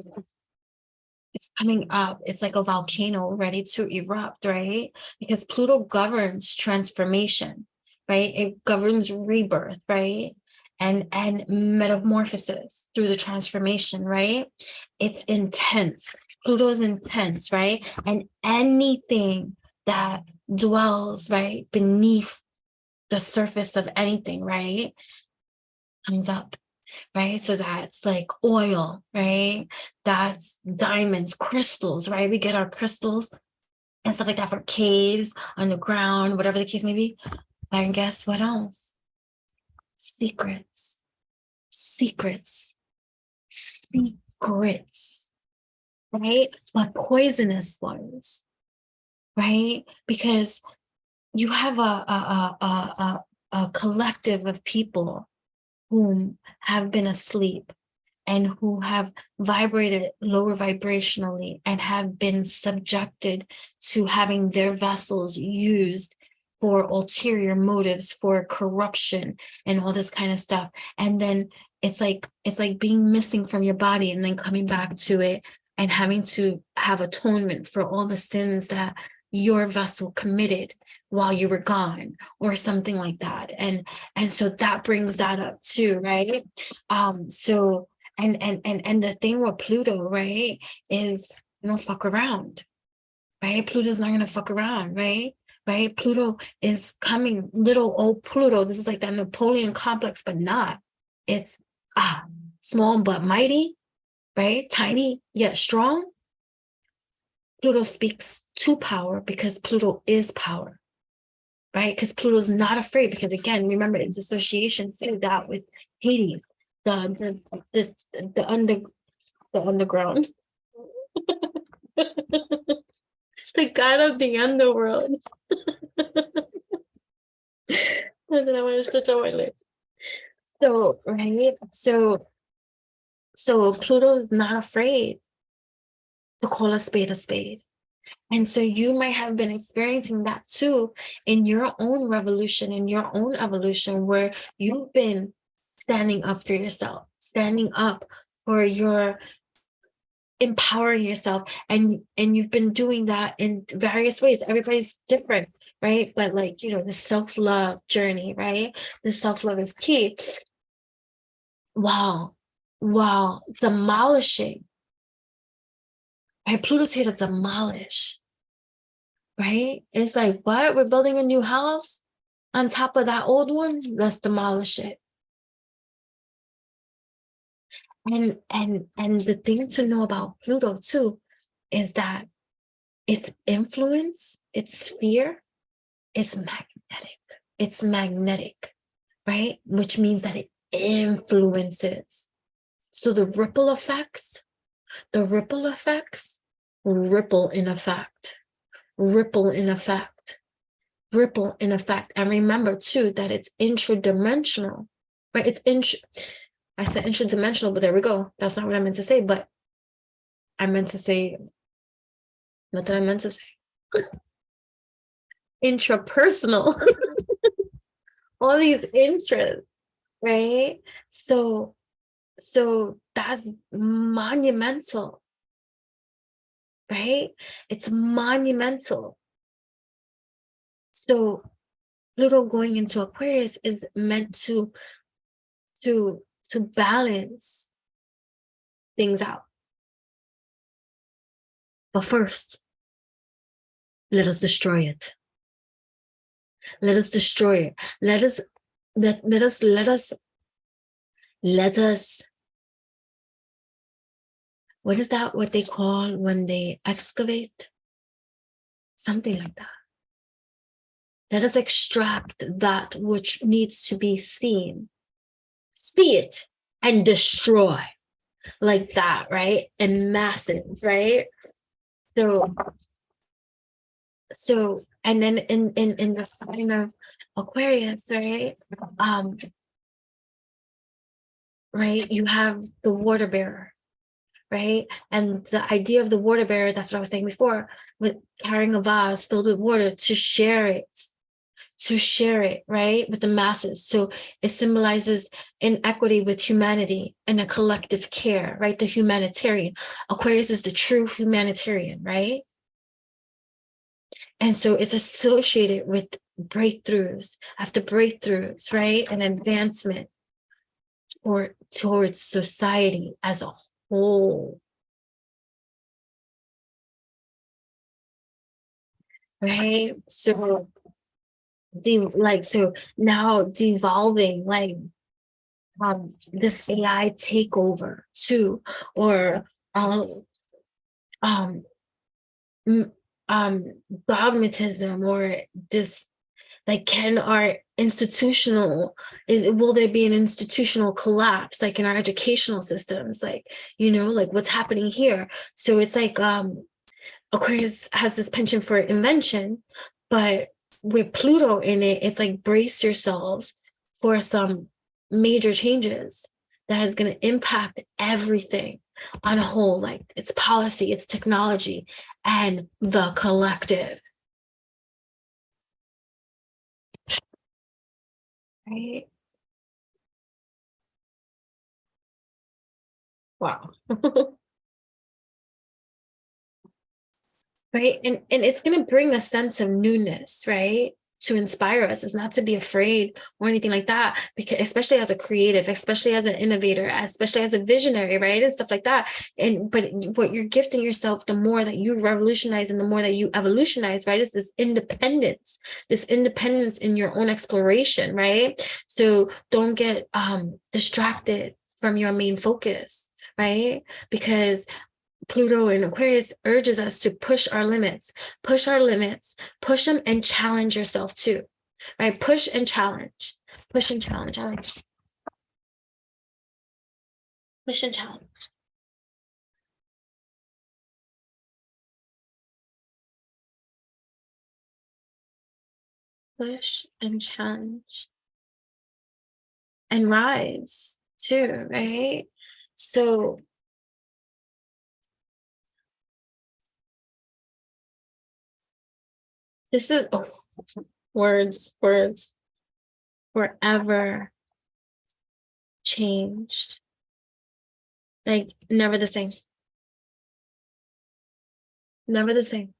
it's coming up. It's like a volcano ready to erupt, right? Because Pluto governs transformation, right? It governs rebirth, right? And metamorphosis through the transformation, right? It's intense. Pluto is intense, right? And anything that dwells, right, beneath the surface of anything, right, comes up, right? So that's like oil, right? That's diamonds, crystals, right? We get our crystals and stuff like that for caves, underground, whatever the case may be. And guess what else? Secrets, right? But poisonous ones, right? Because you have a collective of people whom have been asleep and who have vibrated lower vibrationally and have been subjected to having their vessels used for ulterior motives, for corruption and all this kind of stuff. And then it's like being missing from your body and then coming back to it and having to have atonement for all the sins that your vessel committed while you were gone or something like that. And so that brings that up too, right? So and the thing with Pluto, right, is you don't fuck around, right? Pluto's not gonna fuck around, right? Pluto is coming, little old Pluto. This is like that Napoleon complex, but not. It's small but mighty, right? Tiny yet strong. Pluto speaks to power because Pluto is power, right? Because Pluto's not afraid, because again, remember its association to that with Hades, the underground, the god of the underworld. And then I want to stretch out my leg. So, right? So Pluto is not afraid to call a spade a spade. And so you might have been experiencing that too in your own revolution, in your own evolution, where you've been standing up for yourself, standing up for your empowering yourself. And you've been doing that in various ways. Everybody's different, right? But like, you know, the self-love journey, right? The self-love is key. Wow. Demolishing. Right? Pluto's here to demolish. Right? It's like, what? We're building a new house on top of that old one? Let's demolish it. And the thing to know about Pluto too is that its influence, its sphere, it's magnetic. It's magnetic, right? Which means that it influences. So the ripple effects ripple in effect, ripple in effect, ripple in effect. And remember too that it's intradimensional, right? I said intradimensional, but there we go. That's not what I meant to say, but I meant to say, what did I meant to say? Intrapersonal. All these interests, right? So that's monumental, right? It's monumental. So Pluto going into Aquarius is meant to balance things out. But first, let us destroy it. Let us destroy it. Let us, what is that, what they call when they excavate? Something like that. Let us extract that which needs to be seen. See it and destroy. Like that, right? In masses, right? So and then in the sign of Aquarius, right? Right, you have the water bearer, right? And the idea of the water bearer, that's what I was saying before, with carrying a vase filled with water to share it, right, with the masses. So it symbolizes inequity with humanity and a collective care, right? The humanitarian. Aquarius is the true humanitarian, right? And so it's associated with breakthroughs after breakthroughs, right? And advancement towards society as a whole. Right? So now devolving like this AI takeover too, or dogmatism, or this, like, will there be an institutional collapse, like in our educational systems, like, you know, like what's happening here? So it's like Aquarius has this penchant for invention, but with Pluto in it, it's like brace yourselves for some major changes that is going to impact everything on a whole, like its policy, its technology, and the collective. Right? Wow. Right. And it's going to bring a sense of newness, right? To inspire us. Is not to be afraid or anything like that, because especially as a creative, especially as an innovator, especially as a visionary, right? And stuff like that. But what you're gifting yourself, the more that you revolutionize and the more that you evolutionize, right, is this independence in your own exploration, right? So don't get distracted from your main focus, right? Because Pluto in Aquarius urges us to push our limits, push them and challenge yourself too, right? Push and challenge, push and challenge. I like it. Push and challenge. Push and challenge. And rise too, right? So this is words forever changed, like never the same, never the same,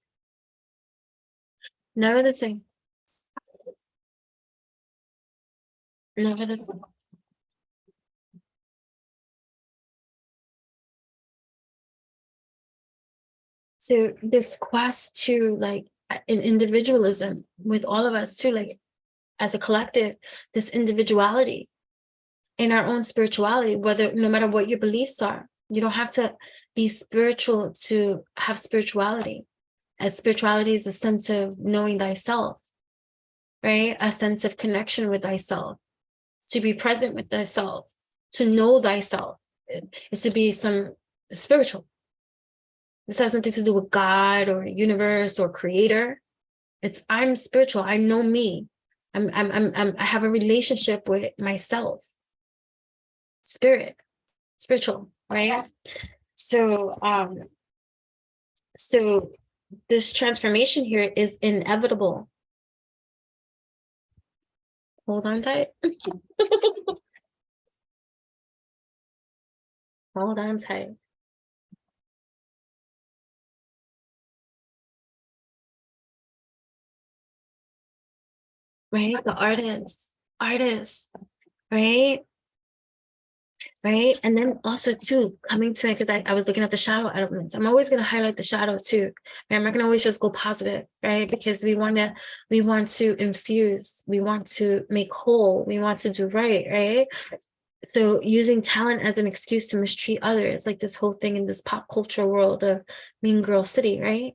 never the same, never the same. So this quest to like in individualism with all of us too, like as a collective, this individuality in our own spirituality, whether no matter what your beliefs are, you don't have to be spiritual to have spirituality. As spirituality is a sense of knowing thyself, right? A sense of connection with thyself, to be present with thyself, to know thyself is to be some spiritual. This has nothing to do with God or universe or creator. It's I'm spiritual. I know me. I have a relationship with myself. Spiritual, right? So so this transformation here is inevitable. Hold on tight. Hold on tight. Right? The artists, right? Right. And then also too, coming to it, because I was looking at the shadow elements. I'm always going to highlight the shadow too. Right? I'm not going to always just go positive, right? Because we want to infuse, we want to make whole, we want to do right? So using talent as an excuse to mistreat others, like this whole thing in this pop culture world of Mean Girl City, right?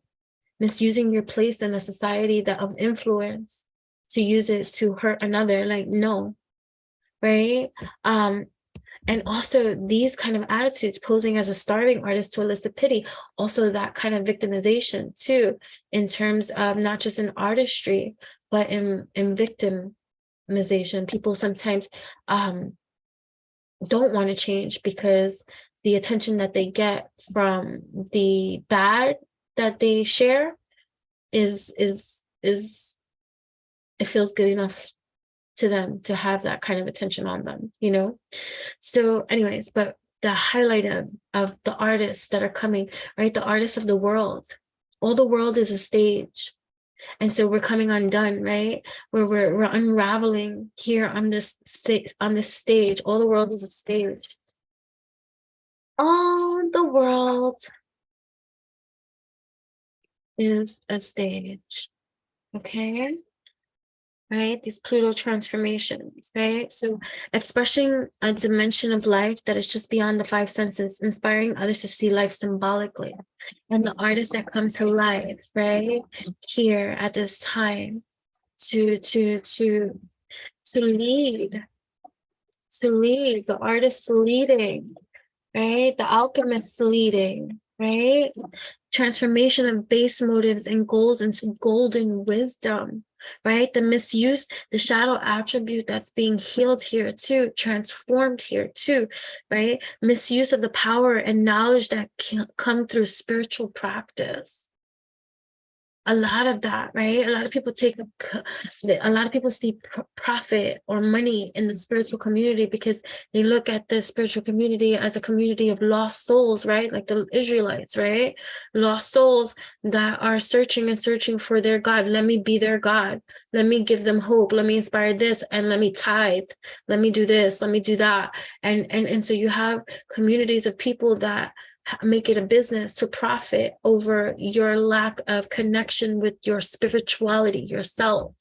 Misusing your place in a society that of influence to use it to hurt another, like no, right? And also these kind of attitudes, posing as a starving artist to elicit pity, also that kind of victimization too, in terms of not just in artistry, but in victimization. People sometimes don't want to change because the attention that they get from the bad that they share is it feels good enough to them to have that kind of attention on them, you know? So anyways, but the highlight of the artists that are coming, right? The artists of the world, all the world is a stage. And so we're coming undone, right? Where we're unraveling here on this stage. All the world is a stage. All the world is a stage. Okay. Right? These Pluto transformations, right? So expressing a dimension of life that is just beyond the five senses, inspiring others to see life symbolically. And the artists that come to life, right? Here at this time to lead, the artists leading, right? The alchemists leading, right? Transformation of base motives and goals into golden wisdom, right? The misuse, the shadow attribute that's being healed here too, transformed here too, right? Misuse of the power and knowledge that can come through spiritual practice. A lot of that, right? A lot of people see profit or money in the spiritual community because they look at the spiritual community as a community of lost souls, right? Like the Israelites, right? Lost souls that are searching for their God. Let me be their God. Let me give them hope. Let me inspire this, and let me tithe. Let me do this. Let me do that. And so you have communities of people that make it a business to profit over your lack of connection with your spirituality, yourself,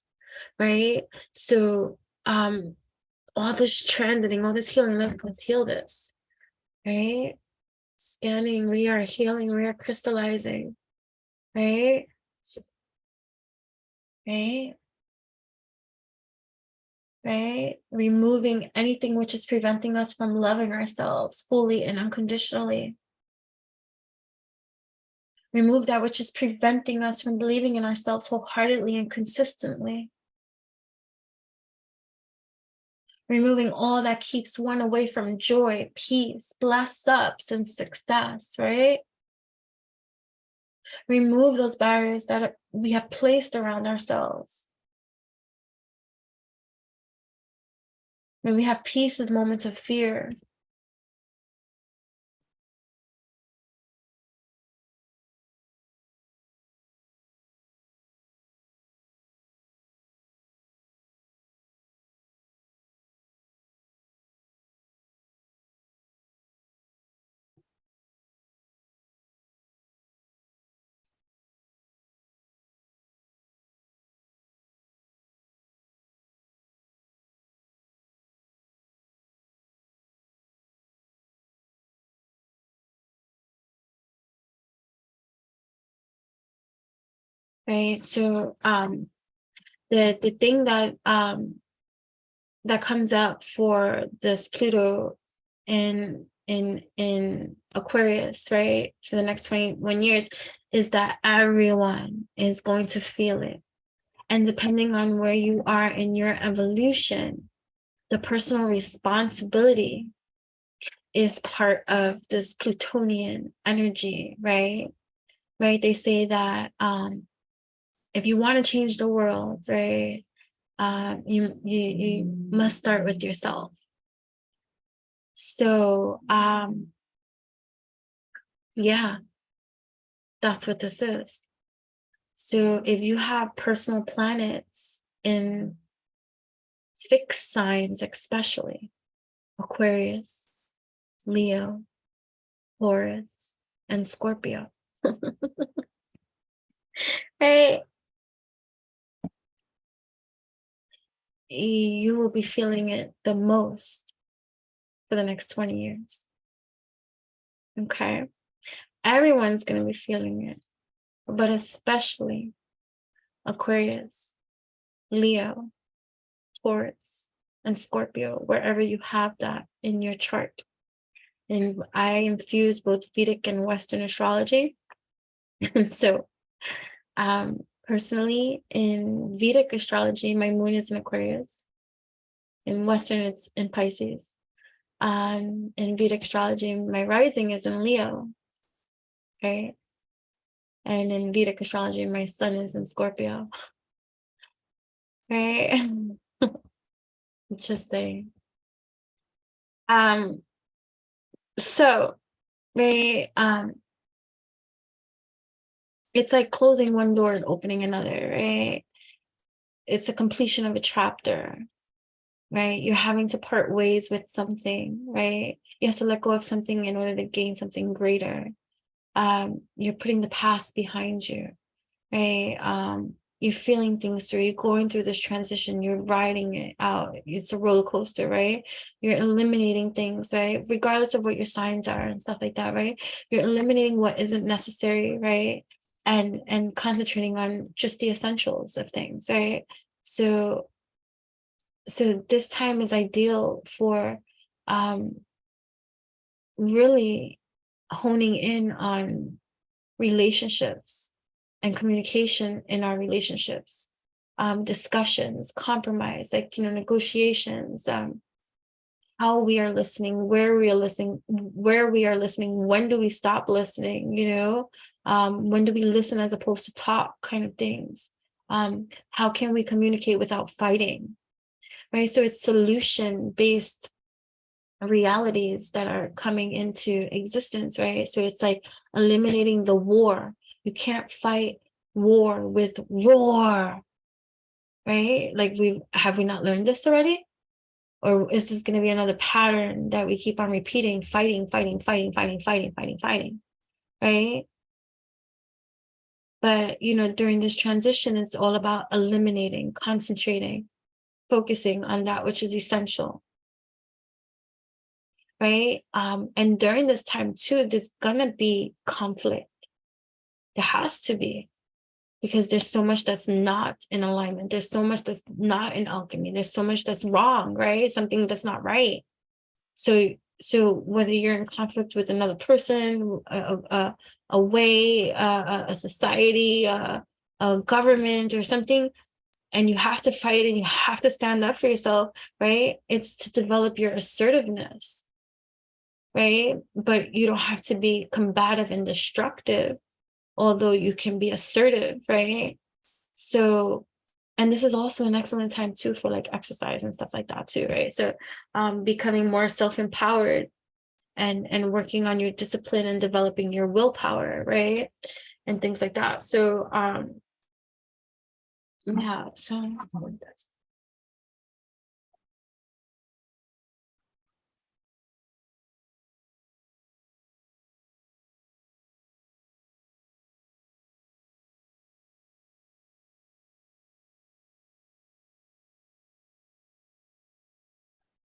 right? So all this transiting, all this healing, let's heal this, right? Scanning, we are healing, we are crystallizing, right? Right? Right? Removing anything which is preventing us from loving ourselves fully and unconditionally. Remove that which is preventing us from believing in ourselves wholeheartedly and consistently. Removing all that keeps one away from joy, peace, bless ups, and success, right? Remove those barriers that we have placed around ourselves. May we have peace in moments of fear. Right? So the thing that that comes up for this Pluto in Aquarius, right, for the next 21 years, is that everyone is going to feel it. And depending on where you are in your evolution, the personal responsibility is part of this Plutonian energy, right? Right? They say that if you want to change the world, right, you must start with yourself. So yeah, that's what this is. So if you have personal planets in fixed signs, especially Aquarius, Leo, Taurus, and Scorpio, right, you will be feeling it the most for the next 20 years. Okay, everyone's going to be feeling it, but especially Aquarius, Leo, Taurus, and Scorpio, wherever you have that in your chart. And I infuse both Vedic and Western astrology. And so personally, in Vedic astrology, my moon is in Aquarius. In Western, it's in Pisces. In Vedic astrology, my rising is in Leo. Okay. And in Vedic astrology, my sun is in Scorpio. Right. Just saying. So they it's like closing one door and opening another, right? It's a completion of a chapter, right? You're having to part ways with something, right? You have to let go of something in order to gain something greater. You're putting the past behind you, right? You're feeling things through, you're going through this transition, you're riding it out. It's a roller coaster, right? You're eliminating things, right? Regardless of what your signs are and stuff like that, right? You're eliminating what isn't necessary, right? And concentrating on just the essentials of things, right? So this time is ideal for really honing in on relationships and communication in our relationships, discussions, compromise, like, negotiations, how we are listening, where we are listening, when do we stop listening, when do we listen as opposed to talk, kind of things. How can we communicate without fighting, right? So it's solution-based realities that are coming into existence, right? So it's like eliminating the war. You can't fight war with roar, right? Like have we not learned this already? Or is this going to be another pattern that we keep on repeating, fighting, right? But, during this transition, it's all about eliminating, concentrating, focusing on that which is essential. right? And during this time too, there's gonna be conflict. There has to be, because there's so much that's not in alignment. There's so much that's not in alchemy. There's so much that's wrong, right? Something that's not right. So whether you're in conflict with another person, a way, a society, a government or something, and you have to fight and you have to stand up for yourself, right? It's to develop your assertiveness, right? But you don't have to be combative and destructive, although you can be assertive, right? So, and this is also an excellent time too for like exercise and stuff like that too, right? So becoming more self-empowered and working on your discipline and developing your willpower, right? And things like that. So yeah, so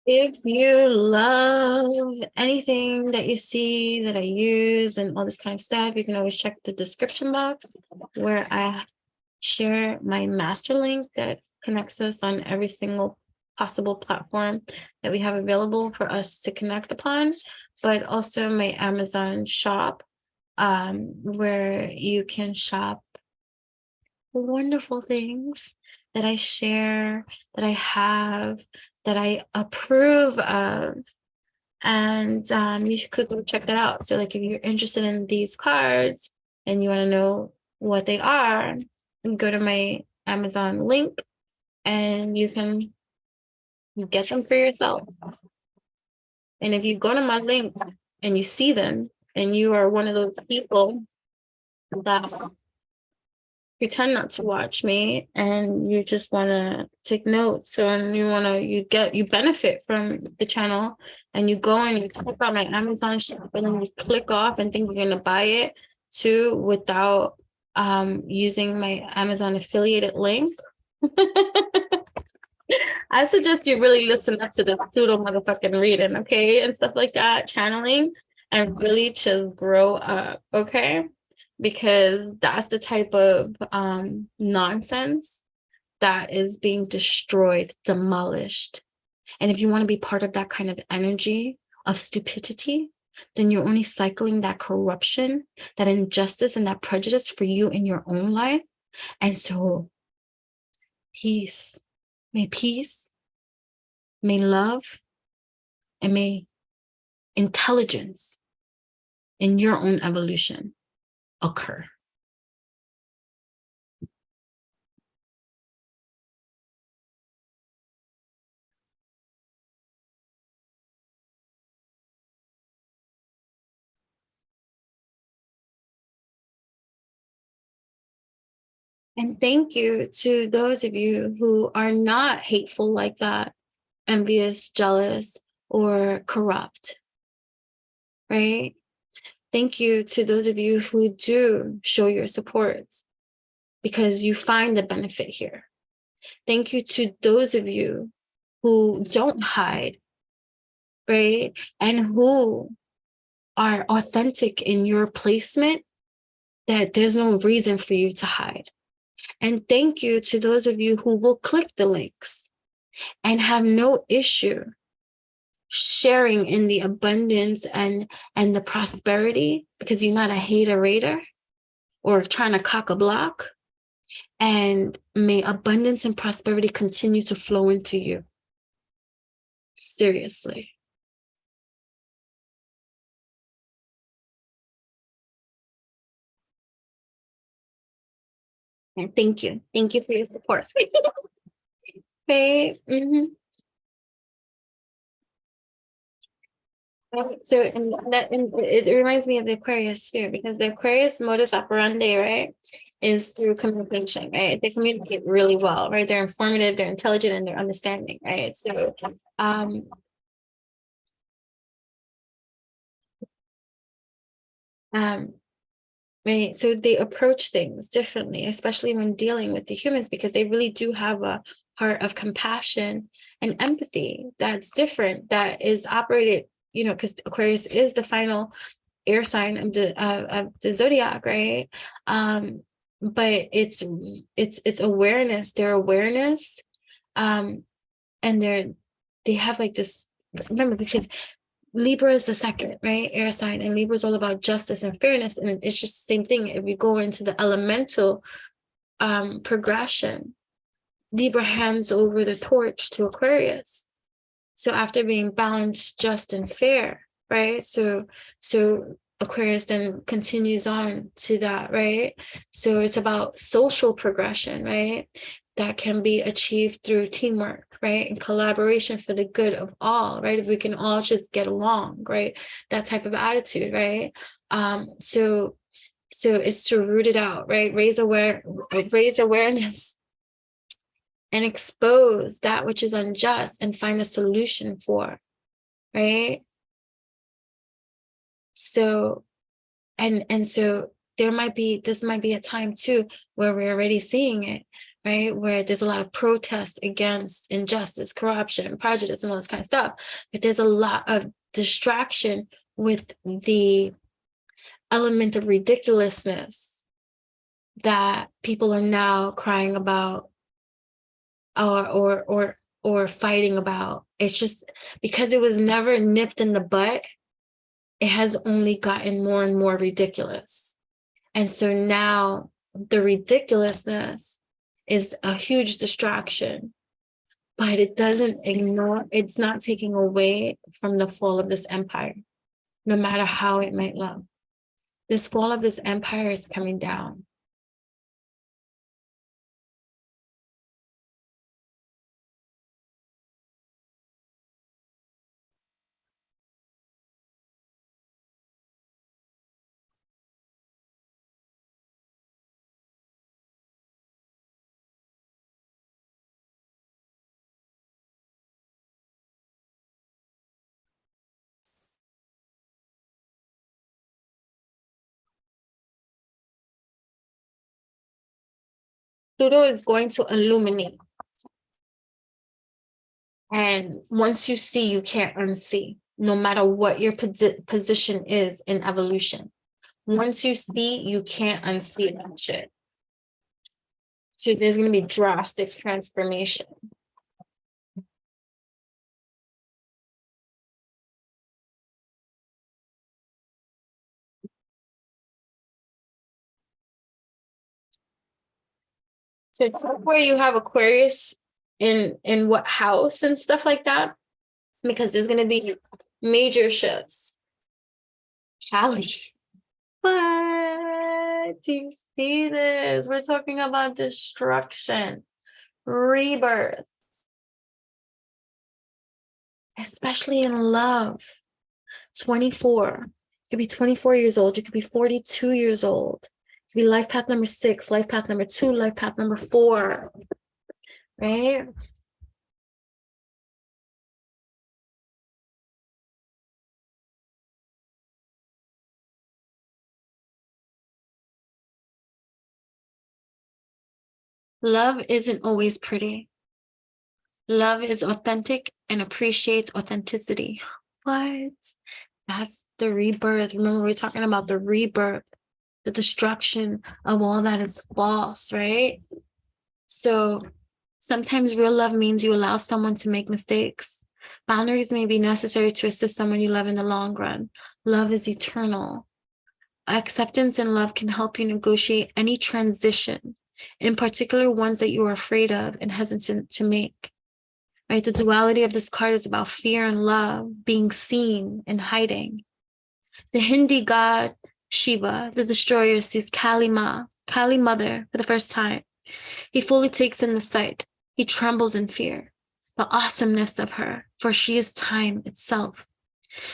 if you love anything that you see that I use and all this kind of stuff, you can always check the description box where I share my master link that connects us on every single possible platform that we have available for us to connect upon, but also my Amazon shop, where you can shop wonderful things that I share, that I have, that I approve of. And you could go check that out. So like if you're interested in these cards and you want to know what they are, go to my Amazon link and you can get them for yourself. And if you go to my link and you see them and you are one of those people that pretend not to watch me and you just want to take notes, and you benefit from the channel, and you go and you click on my Amazon shop and then you click off and think you're going to buy it too without using my Amazon affiliated link, I suggest you really listen up to the Pluto motherfucking reading, okay, and stuff like that, channeling, and really just grow up, okay? Because that's the type of nonsense that is being destroyed, demolished. And if you want to be part of that kind of energy of stupidity, then you're only cycling that corruption, that injustice, and that prejudice for you in your own life. And so peace, may love, and may intelligence in your own evolution occur. And thank you to those of you who are not hateful like that, envious, jealous, or corrupt, right? Thank you to those of you who do show your support because you find the benefit here. Thank you to those of you who don't hide, right? And who are authentic in your placement, that there's no reason for you to hide. And thank you to those of you who will click the links and have no issue sharing in the abundance and the prosperity, because you're not a hater-rater or trying to cock a block. And may abundance and prosperity continue to flow into you. Seriously. And thank you. Thank you for your support. Okay. So it reminds me of the Aquarius too, because the Aquarius modus operandi, right, is through communication, right? They communicate really well, right? They're informative, they're intelligent, and they're understanding, right? So right, so they approach things differently, especially when dealing with the humans, because they really do have a heart of compassion and empathy that's different, that is operated because Aquarius is the final air sign of the zodiac, right? But it's awareness, their awareness, and they have like this, remember, because Libra is the second, right, air sign, and Libra is all about justice and fairness, and it's just the same thing. If we go into the elemental progression, Libra hands over the torch to Aquarius. So after being balanced, just, and fair, right? So Aquarius then continues on to that, right? So it's about social progression, right? That can be achieved through teamwork, right? And collaboration for the good of all, right? If we can all just get along, right? That type of attitude, right? So it's to root it out, right? Raise awareness and expose that which is unjust and find a solution for, right? So, and so this might be a time too where we're already seeing it, right? Where there's a lot of protest against injustice, corruption, prejudice, and all this kind of stuff. But there's a lot of distraction with the element of ridiculousness that people are now crying about or fighting about. It's just because it was never nipped in the butt, it has only gotten more and more ridiculous. And so now the ridiculousness is a huge distraction, but it's not taking away from the fall of this empire, no matter how it might look. This fall of this empire is coming down. Pluto is going to illuminate. And once you see, you can't unsee, no matter what your position is in evolution. Once you see, you can't unsee that shit. So there's going to be drastic transformation. So where you have Aquarius in what house and stuff like that, because there's going to be major shifts. Cali. What? Do you see this? We're talking about destruction, rebirth, especially in love. 24. You could be 24 years old. You could be 42 years old. You could be life path number 6, life path number 2, life path number 4. Right? Love isn't always pretty. Love is authentic and appreciates authenticity. What? That's the rebirth. Remember, we're talking about the rebirth, the destruction of all that is false, right? So sometimes real love means you allow someone to make mistakes. Boundaries may be necessary to assist someone you love in the long run. Love is eternal. Acceptance and love can help you negotiate any transition, in particular ones that you are afraid of and hesitant to make. Right? The duality of this card is about fear and love, being seen and hiding. The Hindi god Shiva, the destroyer, sees Kali Ma, Kali Mother, for the first time. He fully takes in the sight. He trembles in fear. The awesomeness of her, for she is time itself.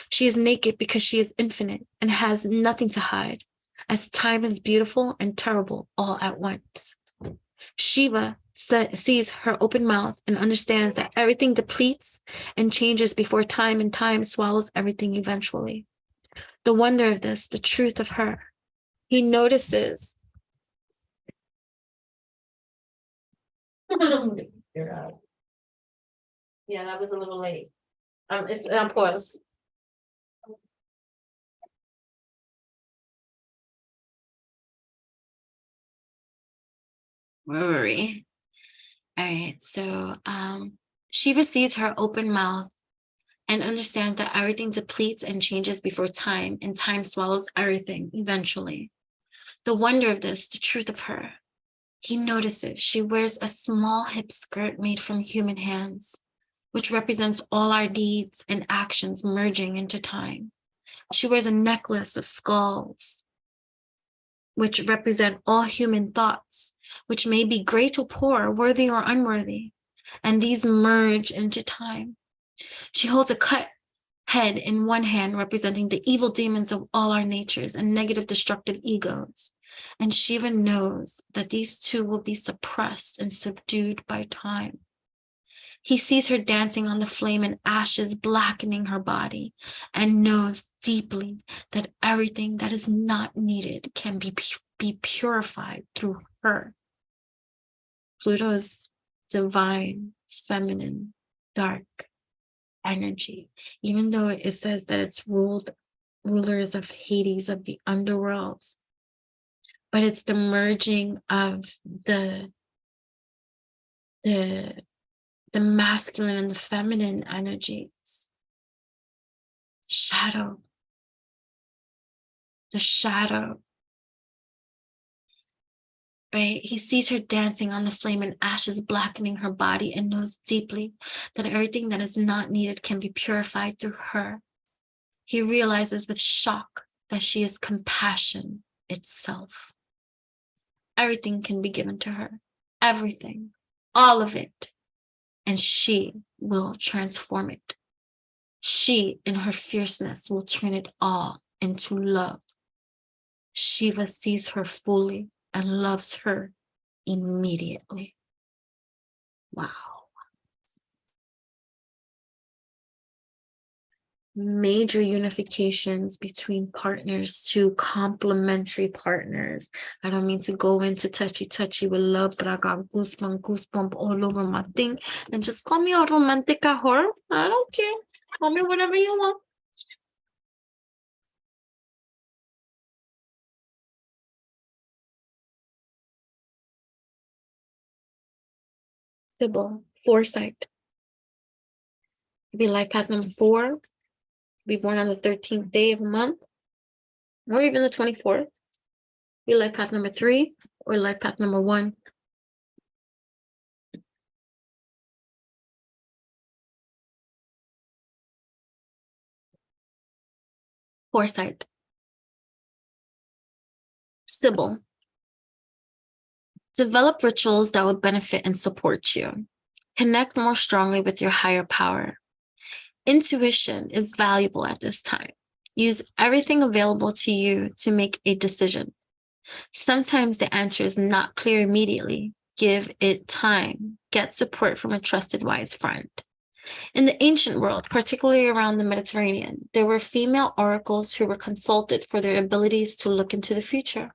She is naked because she is infinite and has nothing to hide, as time is beautiful and terrible all at once. Shiva sees her open mouth and understands that everything depletes and changes before time, and time swallows everything eventually. The wonder of this, the truth of her. He notices. You're out. Yeah, that was a little late. It's on pause. Where were we? All right, so she receives her open mouth and understands that everything depletes and changes before time, and time swallows everything eventually. The wonder of this, the truth of her. He notices she wears a small hip skirt made from human hands, which represents all our deeds and actions merging into time. She wears a necklace of skulls, which represent all human thoughts, which may be great or poor, worthy or unworthy, and these merge into time. She holds a cut head in one hand, representing the evil demons of all our natures and negative destructive egos. And Shiva knows that these two will be suppressed and subdued by time. He sees her dancing on the flame and ashes blackening her body, and knows deeply that everything that is not needed can be purified through her. Pluto's divine, feminine, dark energy, even though it says that it's rulers of Hades, of the underworlds, but it's the merging of the masculine and the feminine energies. Shadow. The shadow. Right? He sees her dancing on the flame and ashes blackening her body, and knows deeply that everything that is not needed can be purified through her. He realizes with shock that she is compassion itself. Everything can be given to her. Everything. All of it. And she will transform it. She, in her fierceness, will turn it all into love. Shiva sees her fully and loves her immediately. Wow. Major unifications between partners to complementary partners. I don't mean to go into touchy with love, but I got goosebump all over my thing. And just call me a romantica whore. I don't care. Call me whatever you want. Sybil, foresight. Be life path number 4. Be born on the 13th day of a month, or even the 24th. Be life path number 3 or life path number 1. Foresight. Sybil. Develop rituals that will benefit and support you. Connect more strongly with your higher power. Intuition is valuable at this time. Use everything available to you to make a decision. Sometimes the answer is not clear immediately. Give it time. Get support from a trusted wise friend. In the ancient world, particularly around the Mediterranean, there were female oracles who were consulted for their abilities to look into the future.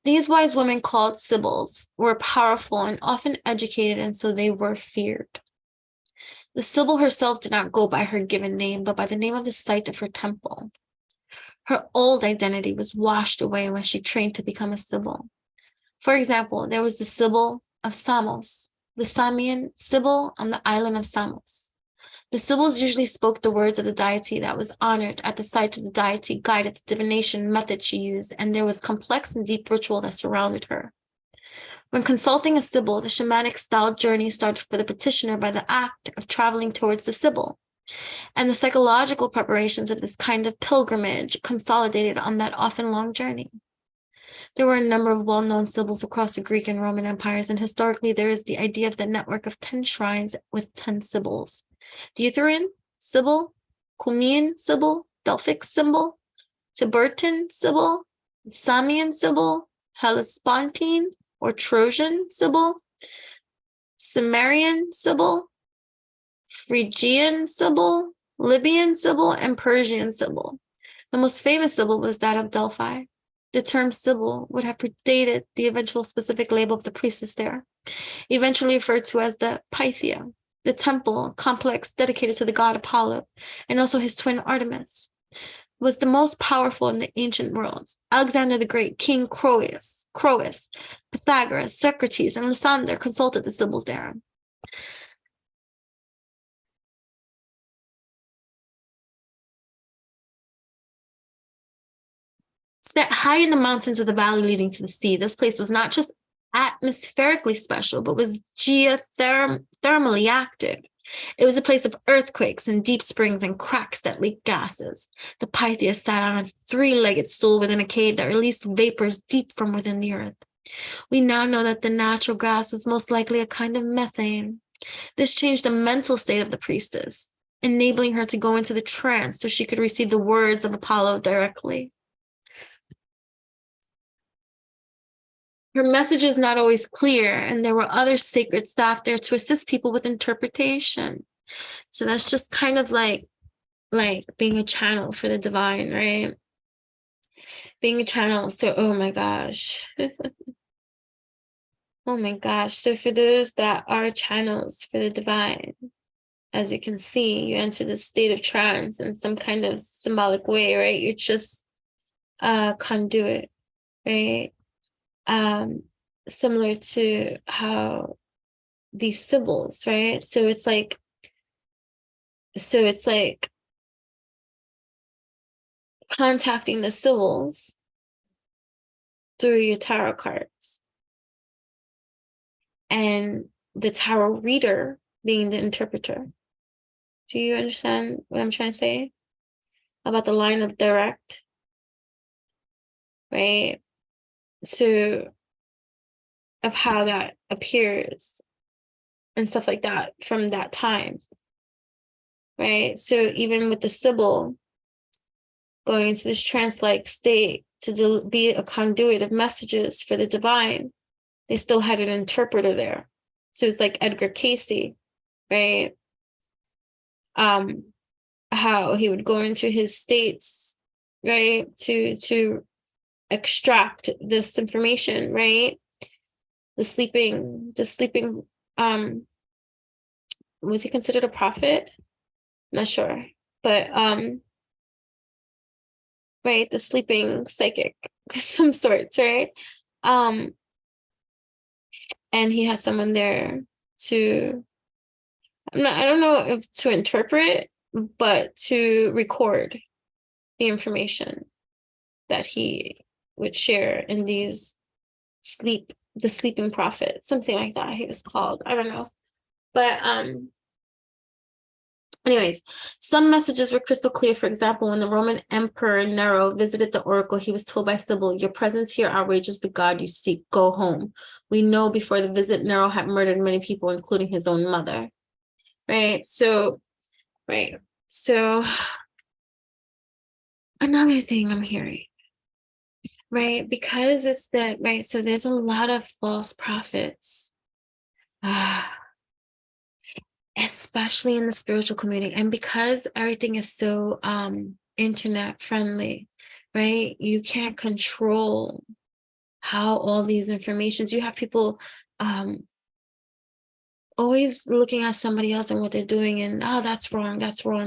These wise women, called sybils, were powerful and often educated, and so they were feared. The Sibyl herself did not go by her given name, but by the name of the site of her temple. Her old identity was washed away when she trained to become a Sibyl. For example, there was the Sibyl of Samos, the Samian Sibyl on the island of Samos. The Sibyls usually spoke the words of the deity that was honored at the site of the deity, guided the divination method she used, and there was complex and deep ritual that surrounded her. When consulting a Sibyl, the shamanic style journey started for the petitioner by the act of traveling towards the Sibyl, and the psychological preparations of this kind of pilgrimage consolidated on that often long journey. There were a number of well-known Sibyls across the Greek and Roman empires, and historically there is the idea of the network of 10 shrines with 10 Sibyls. The Eutherian Sibyl, Cumean Sibyl, Delphic Sibyl, Tiburtian Sibyl, Samian Sibyl, Hellespontine or Trojan Sibyl, Cimmerian Sibyl, Phrygian Sibyl, Libyan Sibyl, and Persian Sibyl. The most famous Sibyl was that of Delphi. The term Sibyl would have predated the eventual specific label of the priestess there, eventually referred to as the Pythia, the temple complex dedicated to the god Apollo, and also his twin Artemis. was the most powerful in the ancient worlds. Alexander the Great, King Croesus, Pythagoras, Socrates, and Lysander consulted the sybils therein. Set high in the mountains of the valley leading to the sea, this place was not just atmospherically special, but was geothermally active. It was a place of earthquakes and deep springs and cracks that leaked gases. The Pythia sat on a three-legged stool within a cave that released vapors deep from within the earth. We now know that the natural gas was most likely a kind of methane. This changed the mental state of the priestess, enabling her to go into the trance so she could receive the words of Apollo directly. Her message is not always clear, and there were other sacred staff there to assist people with interpretation. So that's just kind of like being a channel for the divine, right? Being a channel. So, oh my gosh. Oh my gosh. So for those that are channels for the divine, as you can see, you enter the state of trance in some kind of symbolic way, right? You're just a conduit, right? Similar to how these sybils, right? So it's like contacting the sybils through your tarot cards, and the tarot reader being the interpreter. Do you understand what I'm trying to say about the line of direct, right? So of how that appears and stuff like that from that time, right? So even with the sybil going into this trance-like state to be a conduit of messages for the divine, they still had an interpreter there. So it's like Edgar Cayce, right? How he would go into his states, right, to extract this information, right? The sleeping, was he considered a prophet? Not sure, but right, the sleeping psychic, some sorts, right? And he has someone there to, I don't know if to interpret, but to record the information that he would share in these the sleeping prophet, something like that he was called. I don't know. But anyways, some messages were crystal clear. For example, when the Roman Emperor Nero visited the oracle, he was told by Sybil, "Your presence here outrages the God you seek. Go home." We know before the visit, Nero had murdered many people, including his own mother. Right? So, right. So, another thing I'm hearing, right? Because it's that, right? So there's a lot of false prophets. Especially in the spiritual community, and because everything is so internet friendly, right? You can't control how all these informations, you have people always looking at somebody else and what they're doing, and oh, that's wrong,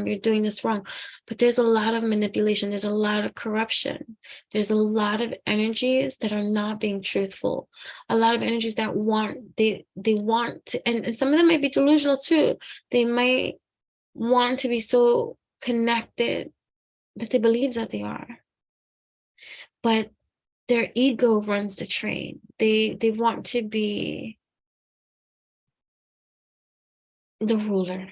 you're doing this wrong. But there's a lot of manipulation, there's a lot of corruption, there's a lot of energies that are not being truthful, a lot of energies that want, they want to, and some of them might be delusional too. They might want to be so connected that they believe that they are, but their ego runs the train. They want to be the ruler.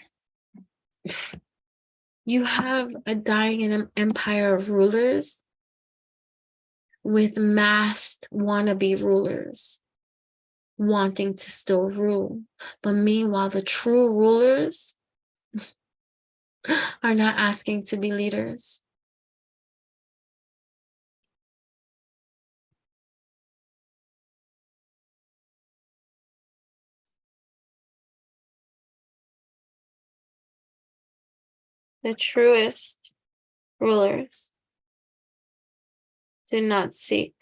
You have a dying empire of rulers with masked wannabe rulers wanting to still rule. But meanwhile, the true rulers are not asking to be leaders. The truest rulers do not seek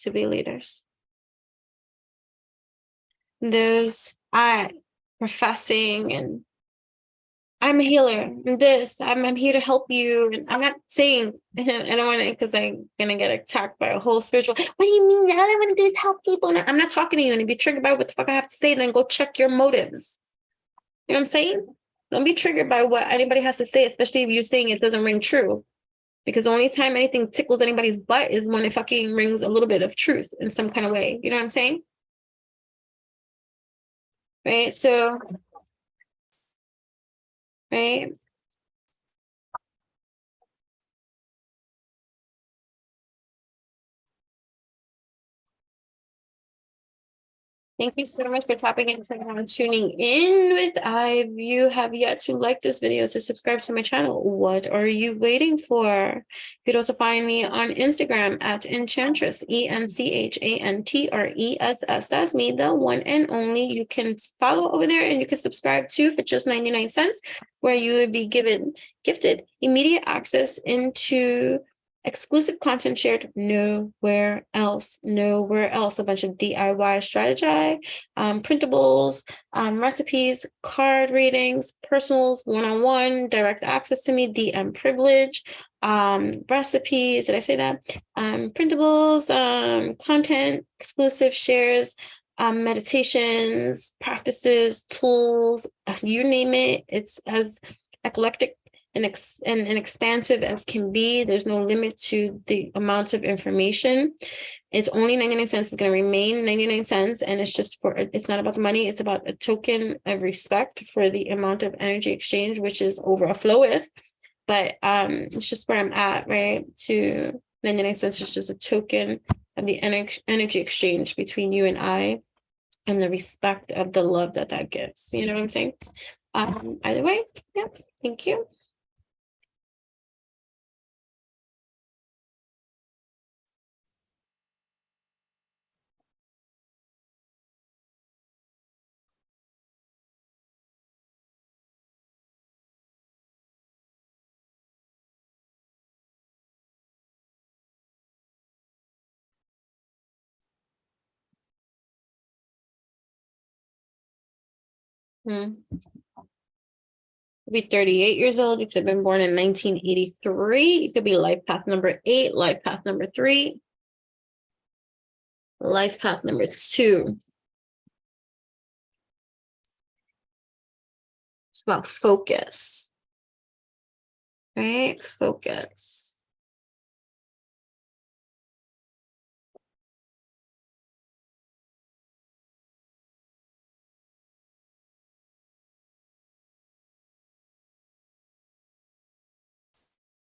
to be leaders. Those professing and I'm a healer. And I'm here to help you. And I'm not saying I don't want to, because I'm gonna get attacked by a whole spiritual. What do you mean? All I want to do is help people. And I'm not talking to you. And if you're triggered by what the fuck I have to say, then go check your motives. You know what I'm saying? Don't be triggered by what anybody has to say, especially if you're saying it doesn't ring true. Because the only time anything tickles anybody's butt is when it fucking rings a little bit of truth in some kind of way. You know what I'm saying? Right? So, right? Thank you so much for tapping into and tuning in with I. If you have yet to like this video, to subscribe to my channel, what are you waiting for? You could also find me on Instagram at Enchantress, ENCHANTRESS. That's me, the one and only. You can follow over there and you can subscribe to for just 99 cents, where you would be gifted immediate access into exclusive content shared nowhere else. A bunch of DIY strategy, printables, recipes, card readings, personals, one-on-one, direct access to me, DM privilege, recipes, did I say that? Printables, content, exclusive shares, meditations, practices, tools, you name it. It's as eclectic and expansive as can be. There's no limit to the amount of information. It's only 99 cents. It's going to remain 99 cents. And it's not about the money. It's about a token of respect for the amount of energy exchange, which is over a flow with. But it's just where I'm at, right? To 99 cents is just a token of the energy exchange between you and I, and the respect of the love that gives. You know what I'm saying? Either way, yeah, thank you. Be 38 years old. You could have been born in 1983. You could be life path number 8, life path number 3, life path number 2. It's about focus, right? Focus.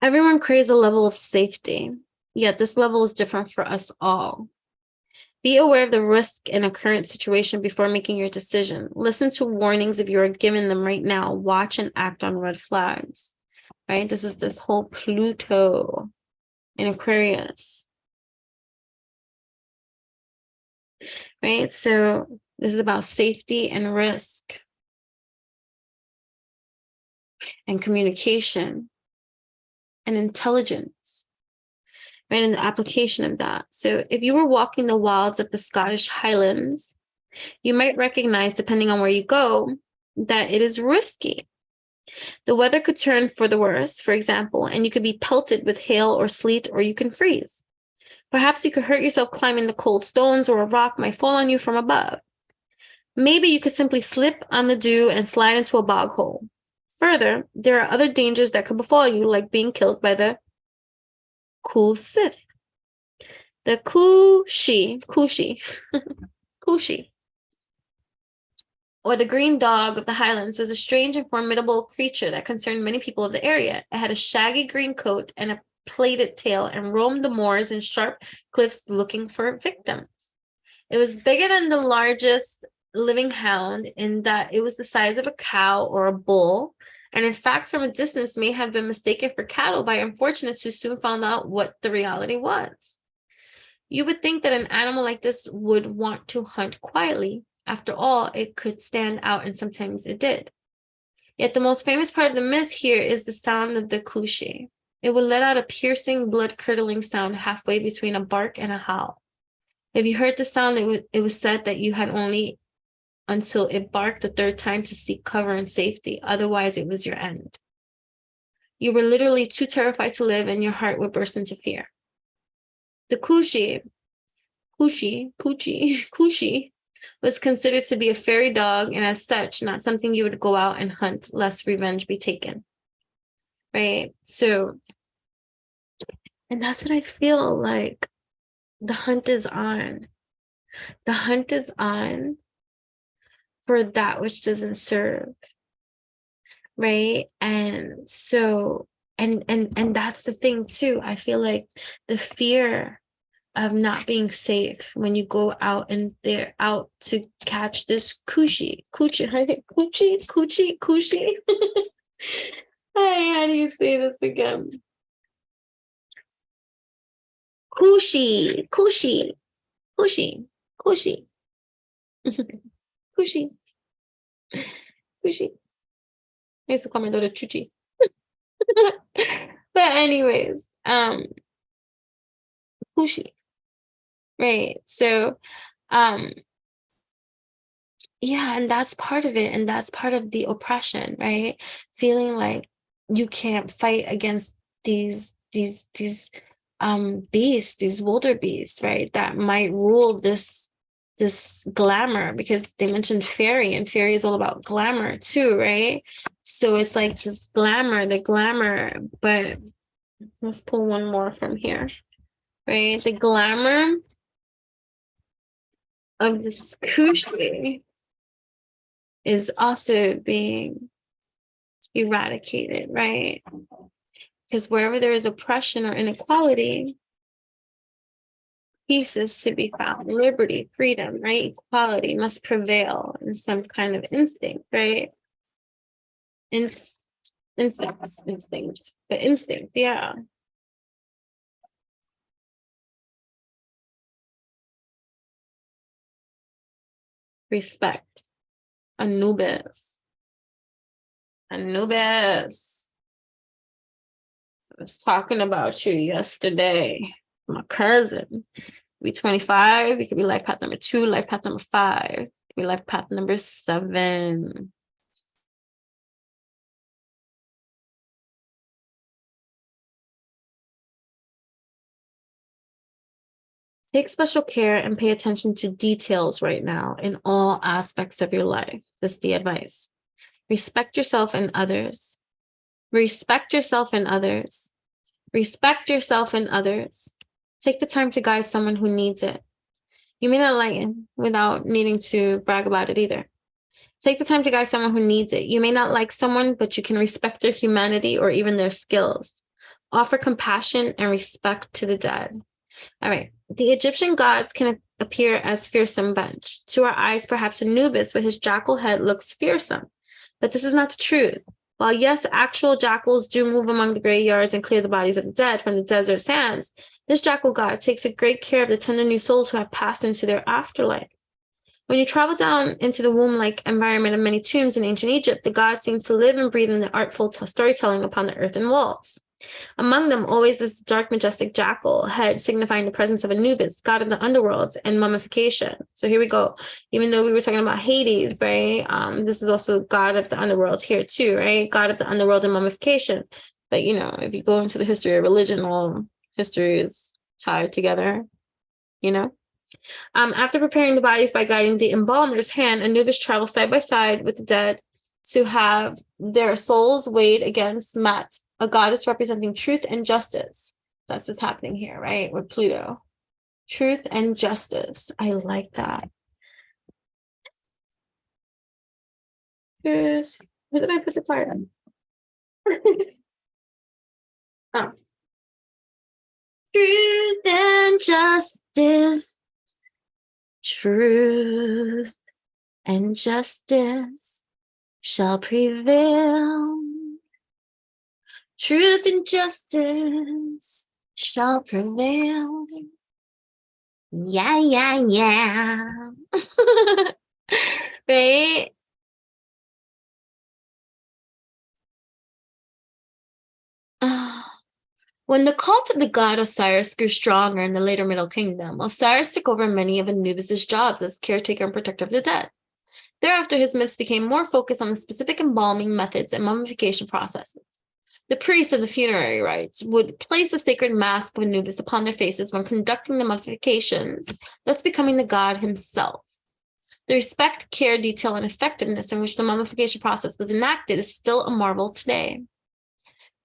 Everyone craves a level of safety, yet this level is different for us all. Be aware of the risk in a current situation before making your decision. Listen to warnings if you are given them right now. Watch and act on red flags, right? This is this whole Pluto in Aquarius, right? So this is about safety and risk and communication and intelligence, right? And the application of that. So if you were walking the wilds of the Scottish Highlands, you might recognize, depending on where you go, that it is risky. The weather could turn for the worse, for example, and you could be pelted with hail or sleet, or you can freeze. Perhaps you could hurt yourself climbing the cold stones, or a rock might fall on you from above. Maybe you could simply slip on the dew and slide into a bog hole. Further, there are other dangers that could befall you, like being killed by the Sith. The Kushi, or the green dog of the highlands, was a strange and formidable creature that concerned many people of the area. It had a shaggy green coat and a plaited tail and roamed the moors and sharp cliffs looking for victims. It was bigger than the largest living hound in that it was the size of a cow or a bull, and in fact, from a distance, may have been mistaken for cattle by unfortunates who soon found out what the reality was. You would think that an animal like this would want to hunt quietly. After all, it could stand out, and sometimes it did. Yet the most famous part of the myth here is the sound of the Kushi. It would let out a piercing, blood-curdling sound halfway between a bark and a howl. If you heard the sound, it was said that you had only until it barked the third time to seek cover and safety. Otherwise, it was your end. You were literally too terrified to live, and your heart would burst into fear. The Kushi was considered to be a fairy dog, and as such, not something you would go out and hunt lest revenge be taken. Right? So, and that's what I feel like the hunt is on. The hunt is on for that which doesn't serve. Right? And so, and that's the thing too. I feel like the fear of not being safe when you go out and they're out to catch this coochie. Hey, how do you say this again? Coochie. I used to call my daughter Chuchi. But anyways, coochie. Right. So, yeah, and that's part of it. And that's part of the oppression, right? Feeling like you can't fight against these beasts, these wildebeests, right? That might rule this glamour, because they mentioned fairy, and fairy is all about glamour too, right? So it's like this the glamour, but let's pull one more from here, right? The glamour of this coochie is also being eradicated, right? Because wherever there is oppression or inequality, peace is to be found. Liberty, freedom, right? Equality must prevail in some kind of instinct, right? Instinct, yeah. Respect. Anubis. I was talking about you yesterday. My cousin. Be 25. You could be life path number 2, life path number 5. You could be life path number 7. Take special care and pay attention to details right now in all aspects of your life. That's the advice. Respect yourself and others. Respect yourself and others. Respect yourself and others. Take the time to guide someone who needs it. You may not like it without needing to brag about it either. Take the time to guide someone who needs it. You may not like someone, but you can respect their humanity or even their skills. Offer compassion and respect to the dead. All right. The Egyptian gods can appear as fearsome bunch. To our eyes, perhaps Anubis with his jackal head looks fearsome, but this is not the truth. While yes, actual jackals do move among the graveyards and clear the bodies of the dead from the desert sands, this jackal god takes a great care of the tender new souls who have passed into their afterlife. When you travel down into the womb-like environment of many tombs in ancient Egypt, the gods seem to live and breathe in the artful storytelling upon the earthen walls. Among them, always is the dark, majestic jackal head, signifying the presence of Anubis, god of the underworlds and mummification. So here we go. Even though we were talking about Hades, right? This is also god of the underworld here too, right? God of the underworld and mummification. But you know, if you go into the history of religion, all history is tied together, you know. After preparing the bodies by guiding the embalmer's hand, Anubis travels side by side with the dead to have their souls weighed against Mat, a goddess representing truth and justice. That's what's happening here, right? With Pluto. Truth and justice. I like that. Where did I put the part on? Oh. Truth and justice. Truth and justice shall prevail. Truth and justice shall prevail. Yeah. Right? When the cult of the god Osiris grew stronger in the later Middle Kingdom, Osiris took over many of Anubis' jobs as caretaker and protector of the dead. Thereafter, his myths became more focused on the specific embalming methods and mummification processes. The priests of the funerary rites would place a sacred mask of Anubis upon their faces when conducting the mummifications, thus becoming the god himself. The respect, care, detail, and effectiveness in which the mummification process was enacted is still a marvel today.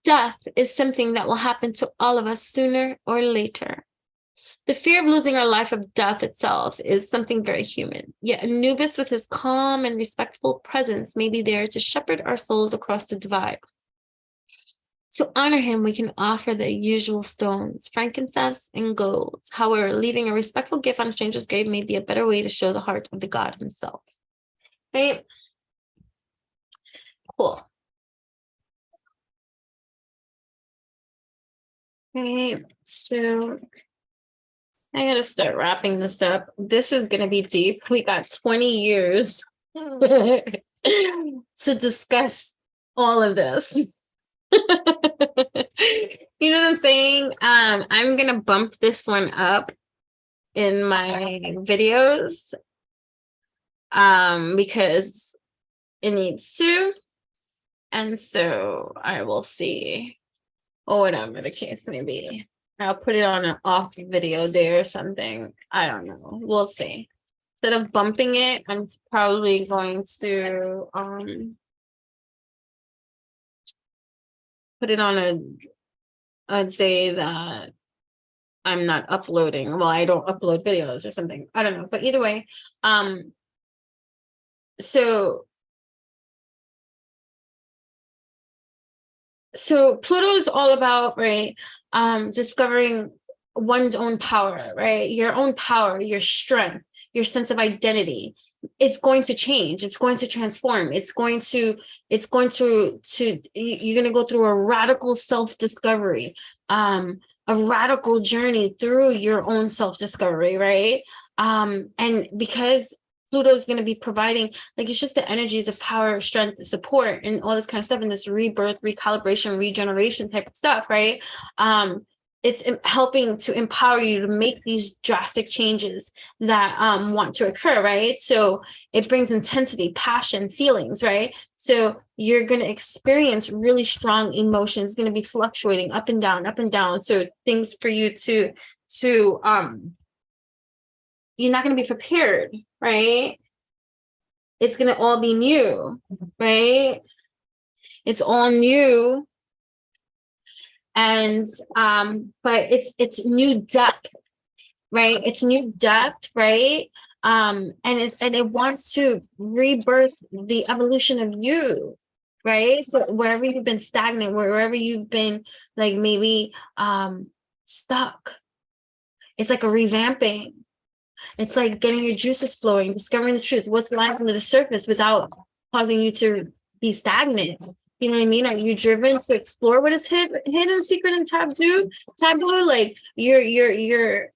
Death is something that will happen to all of us sooner or later. The fear of losing our life of death itself is something very human. Yet Anubis, with his calm and respectful presence, may be there to shepherd our souls across the divide. To honor him, we can offer the usual stones, frankincense, and gold. However, leaving a respectful gift on a stranger's grave may be a better way to show the heart of the god himself. Right? Cool. Right, so I gotta start wrapping this up. This is gonna be deep. We got 20 years to discuss all of this. You know what I'm saying? I'm gonna bump this one up in my videos because it needs to. And so I will see, or whatever the case may be. I'll put it on an off video day or something. I don't know. We'll see. Instead of bumping it, I'm probably going to put it on a day that I'm not uploading. Well, I don't upload videos or something. I don't know. But either way, so Pluto is all about, right, discovering one's own power, right? Your own power, your strength, your sense of identity. It's going to change. It's going to transform. You're going to go through a radical self-discovery, a radical journey through your own self-discovery, right? And because Pluto is going to be providing, like, it's just the energies of power, strength, support, and all this kind of stuff, and this rebirth, recalibration, regeneration type of stuff, right? It's helping to empower you to make these drastic changes that want to occur, right? So it brings intensity, passion, feelings, right? So you're going to experience really strong emotions, going to be fluctuating up and down, up and down. So things for you to you're not going to be prepared, right? It's going to all be new, right? It's all new. And but it's new depth, right? It's new depth, right? And it wants to rebirth the evolution of you, right? So wherever you've been stagnant, wherever you've been, like, maybe stuck, it's like a revamping. It's like getting your juices flowing, discovering the truth, what's lying under the surface without causing you to be stagnant. You know what I mean? Are you driven to explore what is hidden, secret, and taboo? Like you're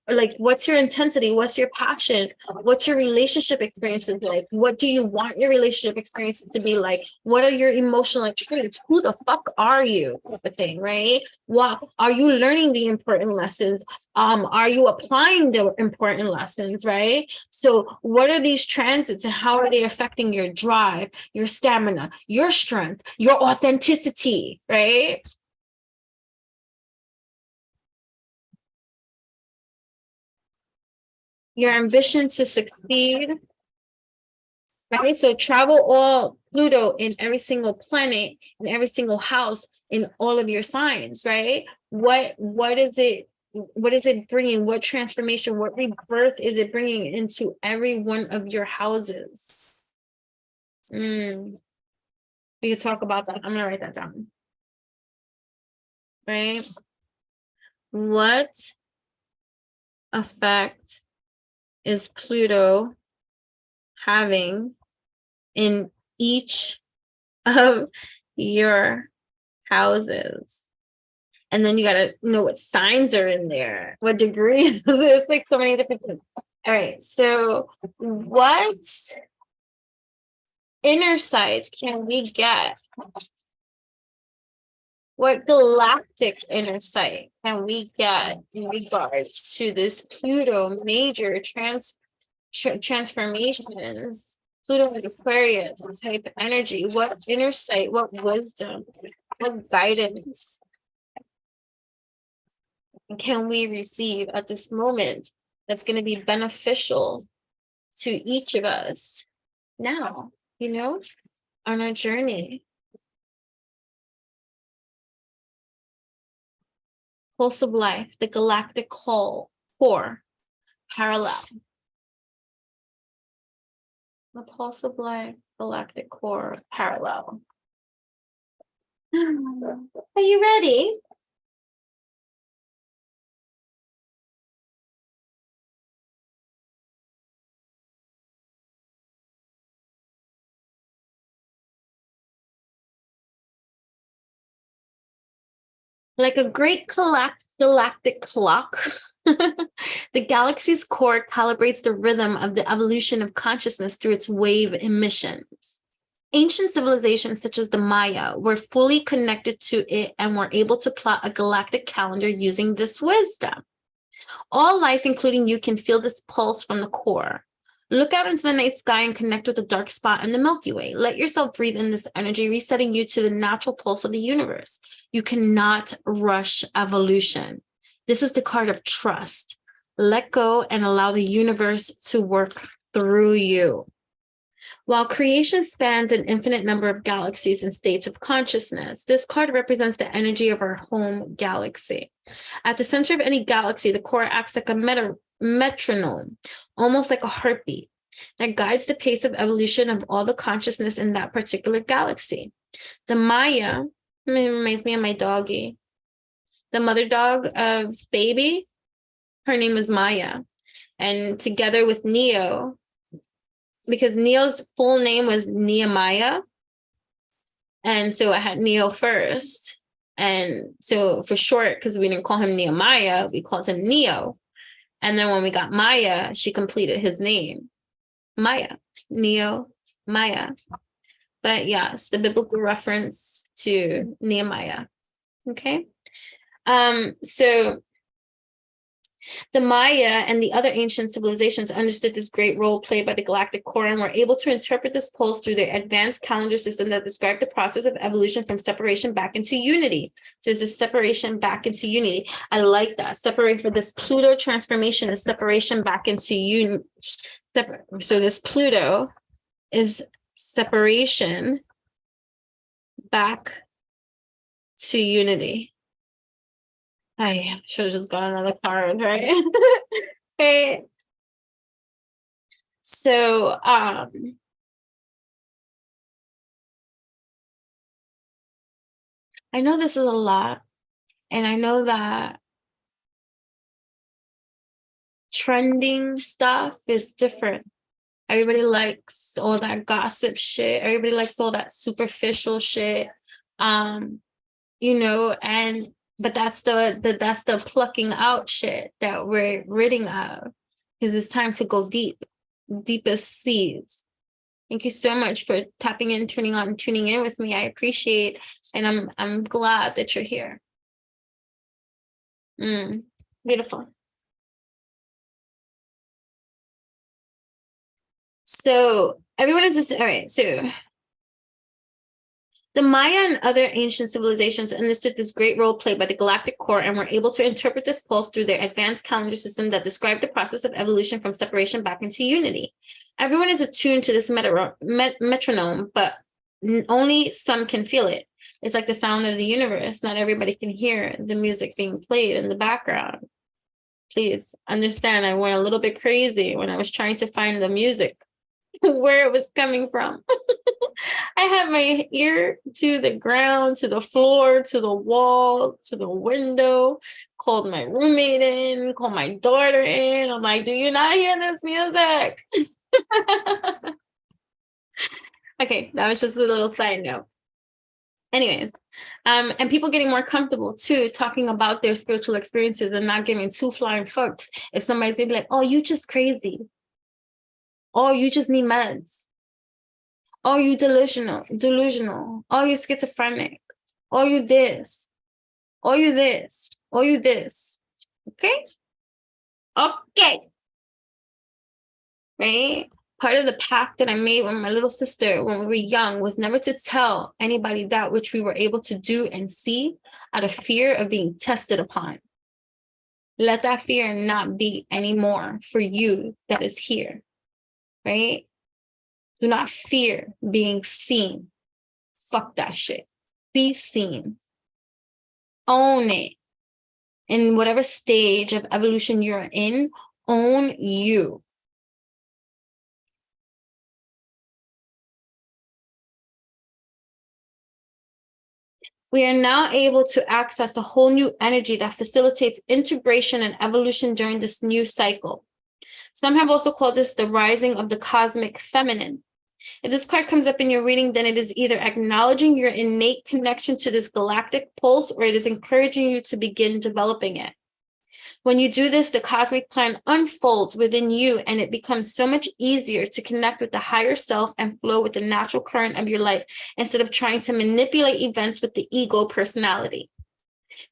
like, what's your intensity? What's your passion? What's your relationship experiences like? What do you want your relationship experiences to be like? What are your emotional experiences? Who the fuck are you? Type of thing, right? What are you learning the important lessons? Are you applying the important lessons, right? So what are these transits and how are they affecting your drive, your stamina, your strength, your authenticity, right? Your ambition to succeed, right? So travel all Pluto in every single planet, in every single house, in all of your signs, right? What is it? What is it bringing? What transformation, what rebirth is it bringing into every one of your houses? We can talk about that. I'm going to write that down. Right? What effect is Pluto having in each of your houses? And then you got to know what signs are in there, what degree. It's like so many different things. All right. So what insights can we get? What galactic insight can we get in regards to this Pluto major transformations Pluto and Aquarius, type energy. What insight, what wisdom, what guidance can we receive at this moment that's going to be beneficial to each of us now, on our journey? Pulse of life, the galactic core, parallel. The pulse of life, galactic core, parallel. Are you ready? Like a great galactic clock, the galaxy's core calibrates the rhythm of the evolution of consciousness through its wave emissions. Ancient civilizations such as the Maya were fully connected to it and were able to plot a galactic calendar using this wisdom. All life, including you, can feel this pulse from the core. Look out into the night sky and connect with the dark spot in the Milky Way. Let yourself breathe in this energy, resetting you to the natural pulse of the universe. You cannot rush evolution. This is the card of trust. Let go and allow the universe to work through you. While creation spans an infinite number of galaxies and states of consciousness, this card represents the energy of our home galaxy. At the center of any galaxy, the core acts like a metronome, almost like a heartbeat, that guides the pace of evolution of all the consciousness in that particular galaxy. The Maya, it reminds me of my doggie. The mother dog of baby, her name was Maya. And together with Neo, because Neo's full name was Nehemiah. And so I had Neo first. And so for short, because we didn't call him Nehemiah, we called him Neo. And then when we got Maya, she completed his name. Maya, Neo, Maya. But yes, the biblical reference to Nehemiah. Okay. So the Maya and the other ancient civilizations understood this great role played by the galactic core and were able to interpret this pulse through their advanced calendar system that described the process of evolution from separation back into unity. So there's this separation back into unity. I like that. Separate for this Pluto transformation is separation back into unity. So this Pluto is separation back to unity. I should have just got another card, right? Okay. So, I know this is a lot, and I know that trending stuff is different. Everybody likes all that gossip shit. Everybody likes all that superficial shit. But that's the plucking out shit that we're ridding of, because it's time to go deep, deepest seas. Thank you so much for tapping in, tuning on, and tuning in with me. I appreciate, and I'm glad that you're here. Beautiful. So everyone is all right. So the Maya and other ancient civilizations understood this great role played by the galactic core and were able to interpret this pulse through their advanced calendar system that described the process of evolution from separation back into unity. Everyone is attuned to this metronome, but only some can feel it. It's like the sound of the universe. Not everybody can hear the music being played in the background. Please understand, I went a little bit crazy when I was trying to find the music, where it was coming from. I had my ear to the ground, to the floor, to the wall, to the window, called my roommate in, called my daughter in. I'm like, do you not hear this music? Okay, that was just a little side note. Anyways, and people getting more comfortable too, talking about their spiritual experiences and not giving two flying fucks if somebody's gonna be like, oh, you just crazy. Oh, you just need meds. Oh, you delusional. Oh, you schizophrenic. Oh, you this. Oh, you this. Oh, you this. Okay? Okay. Right? Part of the pact that I made with my little sister when we were young was never to tell anybody that which we were able to do and see out of fear of being tested upon. Let that fear not be anymore for you that is here, right? Do not fear being seen. Fuck that shit. Be seen. Own it. In whatever stage of evolution you're in, own you. We are now able to access a whole new energy that facilitates integration and evolution during this new cycle. Some have also called this the rising of the cosmic feminine. If this card comes up in your reading, then it is either acknowledging your innate connection to this galactic pulse, or it is encouraging you to begin developing it. When you do this, the cosmic plan unfolds within you, and it becomes so much easier to connect with the higher self and flow with the natural current of your life instead of trying to manipulate events with the ego personality.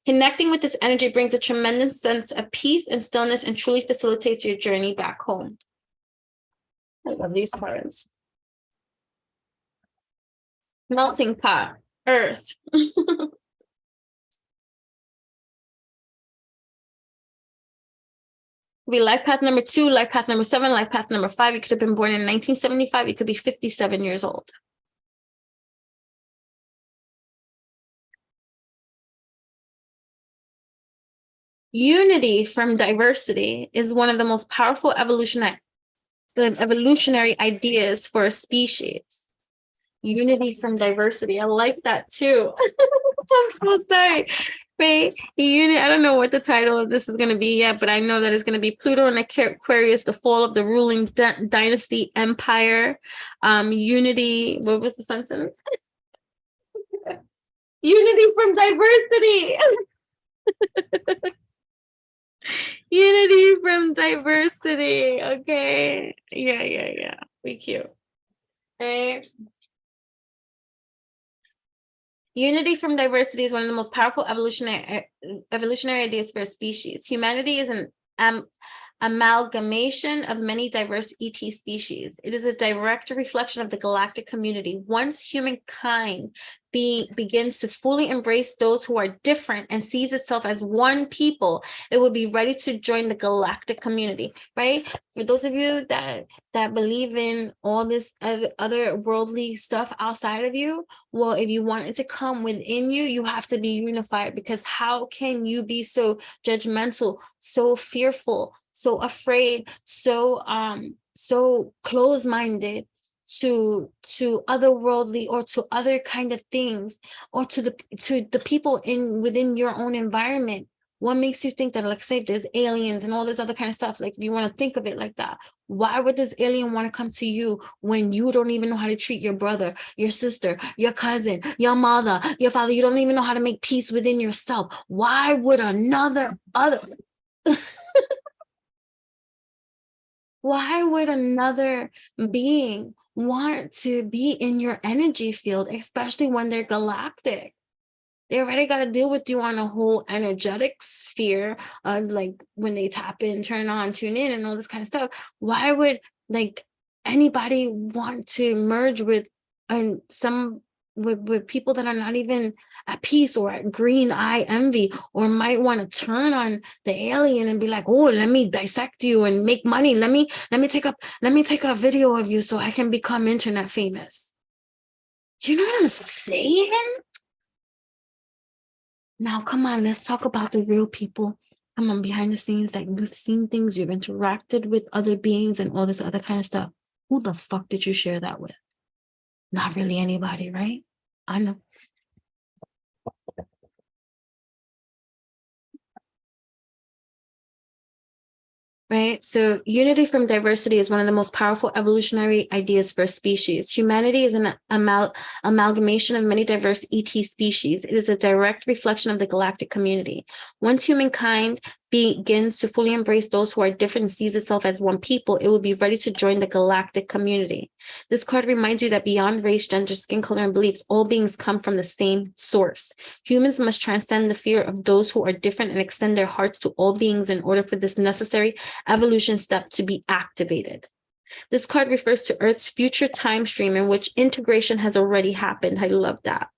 Connecting with this energy brings a tremendous sense of peace and stillness and truly facilitates your journey back home. I love these cards. Melting pot, earth. Be life path number 2, life path number 7, life path number 5. You could have been born in 1975. You could be 57 years old. Unity from diversity is one of the most powerful evolutionary ideas for a species. Unity from diversity. I like that too. I'm so sorry. Right? I don't know what the title of this is going to be yet, but I know that it's going to be Pluto and Aquarius, the fall of the ruling dynasty empire. Unity. What was the sentence? Unity from diversity. Unity from diversity. Okay. Yeah. We cute. Right. Unity from diversity is one of the most powerful evolutionary ideas for a species. Humanity is an amalgamation of many diverse ET species. It is a direct reflection of the galactic community. Once humankind begins to fully embrace those who are different and sees itself as one people, it will be ready to join the galactic community, right? For those of you that believe in all this other worldly stuff outside of you, well, if you want it to come within you, you have to be unified, because how can you be so judgmental, so fearful, so afraid, so closed-minded to otherworldly or to other kind of things, or to the people within your own environment? What makes you think that, like, say, there's aliens and all this other kind of stuff? Like, you want to think of it like that. Why would this alien want to come to you when you don't even know how to treat your brother, your sister, your cousin, your mother, your father? You don't even know how to make peace within yourself. Why would why would another being want to be in your energy field, especially when they're galactic? They already got to deal with you on a whole energetic sphere of, like, when they tap in, turn on, tune in, and all this kind of stuff. Why would, like, anybody want to merge with with people that are not even at peace or at green eye envy, or might want to turn on the alien and be like, oh, let me dissect you and make money. Let me take a video of you so I can become internet famous. You know what I'm saying? Now, come on, let's talk about the real people. Come on, behind the scenes, that you've seen things, you've interacted with other beings and all this other kind of stuff. Who the fuck did you share that with? Not really anybody, right? I know. Right? So unity from diversity is one of the most powerful evolutionary ideas for a species. Humanity is an amalgamation of many diverse ET species. It is a direct reflection of the galactic community. Once humankind begins to fully embrace those who are different and sees itself as one people, it will be ready to join the galactic community. This card reminds you that beyond race, gender, skin color, and beliefs, all beings come from the same source. Humans must transcend the fear of those who are different and extend their hearts to all beings in order for this necessary evolution step to be activated. This card refers to Earth's future time stream in which integration has already happened. I love that.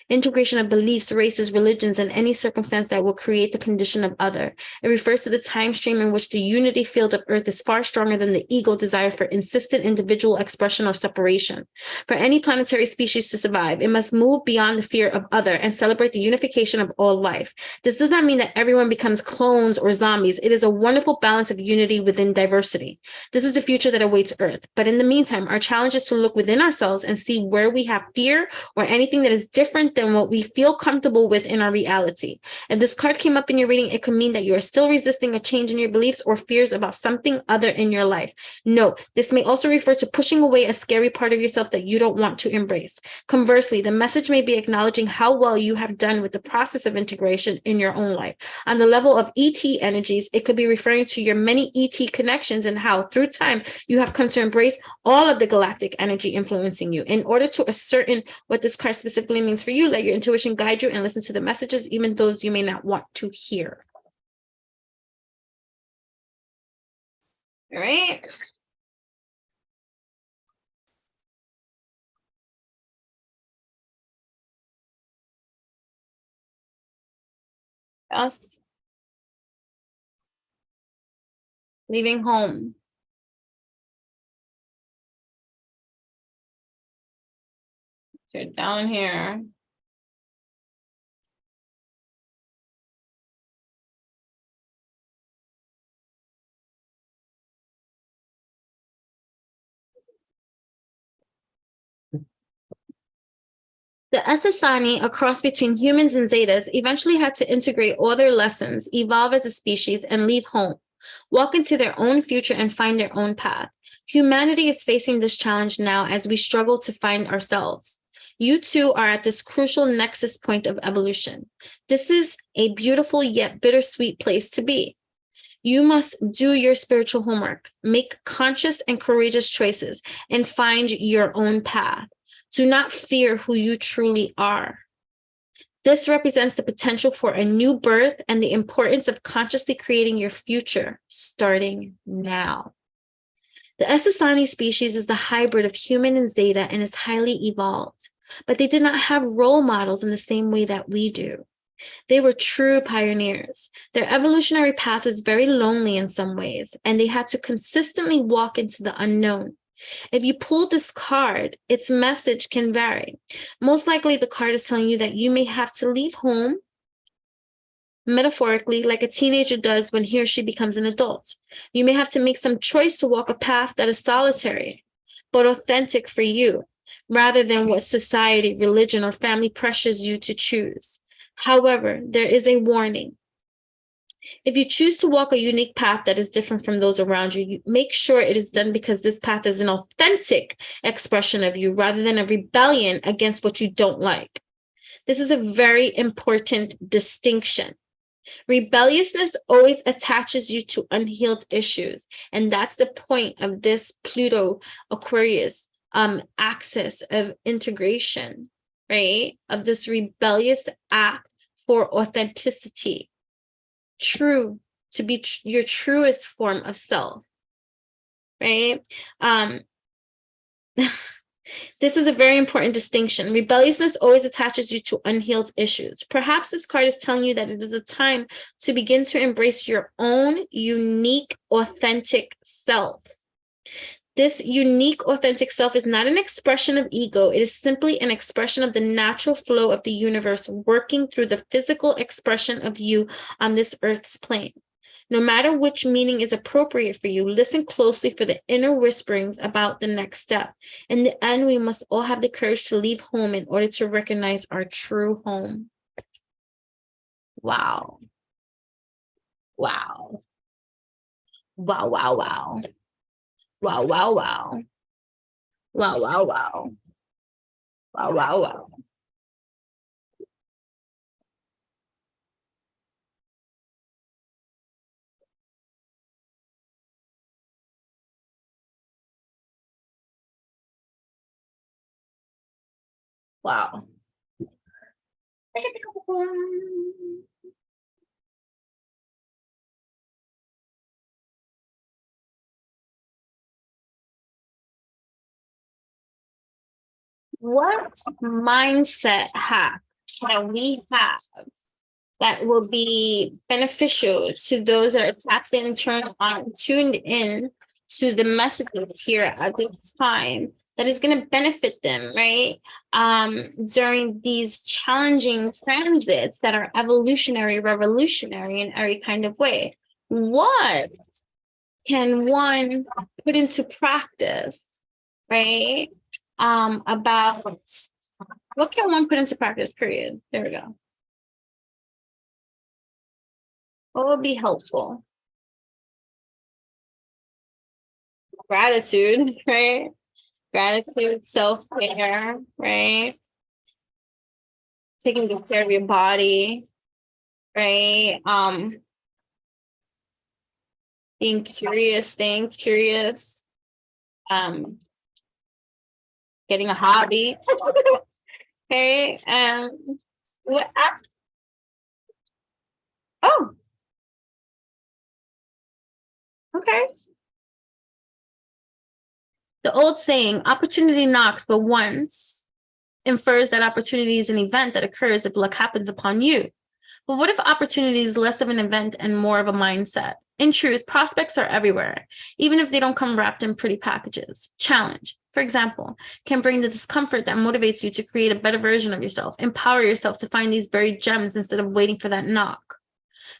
Integration of beliefs, races, religions, and any circumstance that will create the condition of other. It refers to the time stream in which the unity field of Earth is far stronger than the ego desire for insistent individual expression or separation. For any planetary species to survive, it must move beyond the fear of other and celebrate the unification of all life. This does not mean that everyone becomes clones or zombies. It is a wonderful balance of unity within diversity. This is the future that awaits Earth. But in the meantime, our challenge is to look within ourselves and see where we have fear or anything that is different than what we feel comfortable with in our reality. If this card came up in your reading, it could mean that you are still resisting a change in your beliefs or fears about something other in your life. No, this may also refer to pushing away a scary part of yourself that you don't want to embrace. Conversely, the message may be acknowledging how well you have done with the process of integration in your own life. On the level of ET energies, it could be referring to your many ET connections and how, through time, you have come to embrace all of the galactic energy influencing you. In order to ascertain what this card specifically means for you, let your intuition guide you and listen to the messages, even those you may not want to hear. All right. Us leaving home. So down here. The Essassani, a cross between humans and Zetas, eventually had to integrate all their lessons, evolve as a species, and leave home, walk into their own future and find their own path. Humanity is facing this challenge now as we struggle to find ourselves. You too are at this crucial nexus point of evolution. This is a beautiful yet bittersweet place to be. You must do your spiritual homework, make conscious and courageous choices, and find your own path. Do not fear who you truly are. This represents the potential for a new birth and the importance of consciously creating your future starting now. The Essassani species is the hybrid of human and Zeta and is highly evolved, but they did not have role models in the same way that we do. They were true pioneers. Their evolutionary path was very lonely in some ways, and they had to consistently walk into the unknown. If you pull this card, its message can vary. Most likely, the card is telling you that you may have to leave home, metaphorically, like a teenager does when he or she becomes an adult. You may have to make some choice to walk a path that is solitary, but authentic for you, rather than what society, religion, or family pressures you to choose. However, there is a warning. If you choose to walk a unique path that is different from those around you, make sure it is done because this path is an authentic expression of you rather than a rebellion against what you don't like. This is a very important distinction. Rebelliousness always attaches you to unhealed issues, and that's the point of this Pluto Aquarius axis of integration, right? Of this rebellious act for authenticity. True, to be your truest form of self, right? This is a very important distinction. Rebelliousness always attaches you to unhealed issues. Perhaps this card is telling you that it is a time to begin to embrace your own unique, authentic self. This unique, authentic self is not an expression of ego. It is simply an expression of the natural flow of the universe working through the physical expression of you on this earth's plane. No matter which meaning is appropriate for you, listen closely for the inner whisperings about the next step. In the end, we must all have the courage to leave home in order to recognize our true home. Wow. Wow. Wow, wow, wow. Wow, wow, wow. Wow, wow, wow. Wow, wow, wow. Wow. what mindset hack can we have that will be beneficial to those that are tapped in, tuned in to the messages here at this time, that is going to benefit them, right? During these challenging transits that are evolutionary, revolutionary in every kind of way. What can one put into practice, right? About what can one put into practice, period. There we go. What would be helpful? Gratitude, right? Gratitude, self-care, right? Taking good care of your body, right? Being curious, staying curious, getting a hobby, okay? What? Oh, okay. The old saying, opportunity knocks but once, infers that opportunity is an event that occurs if luck happens upon you. But what if opportunity is less of an event and more of a mindset? In truth, prospects are everywhere, even if they don't come wrapped in pretty packages. Challenge, for example, can bring the discomfort that motivates you to create a better version of yourself. Empower yourself to find these buried gems instead of waiting for that knock.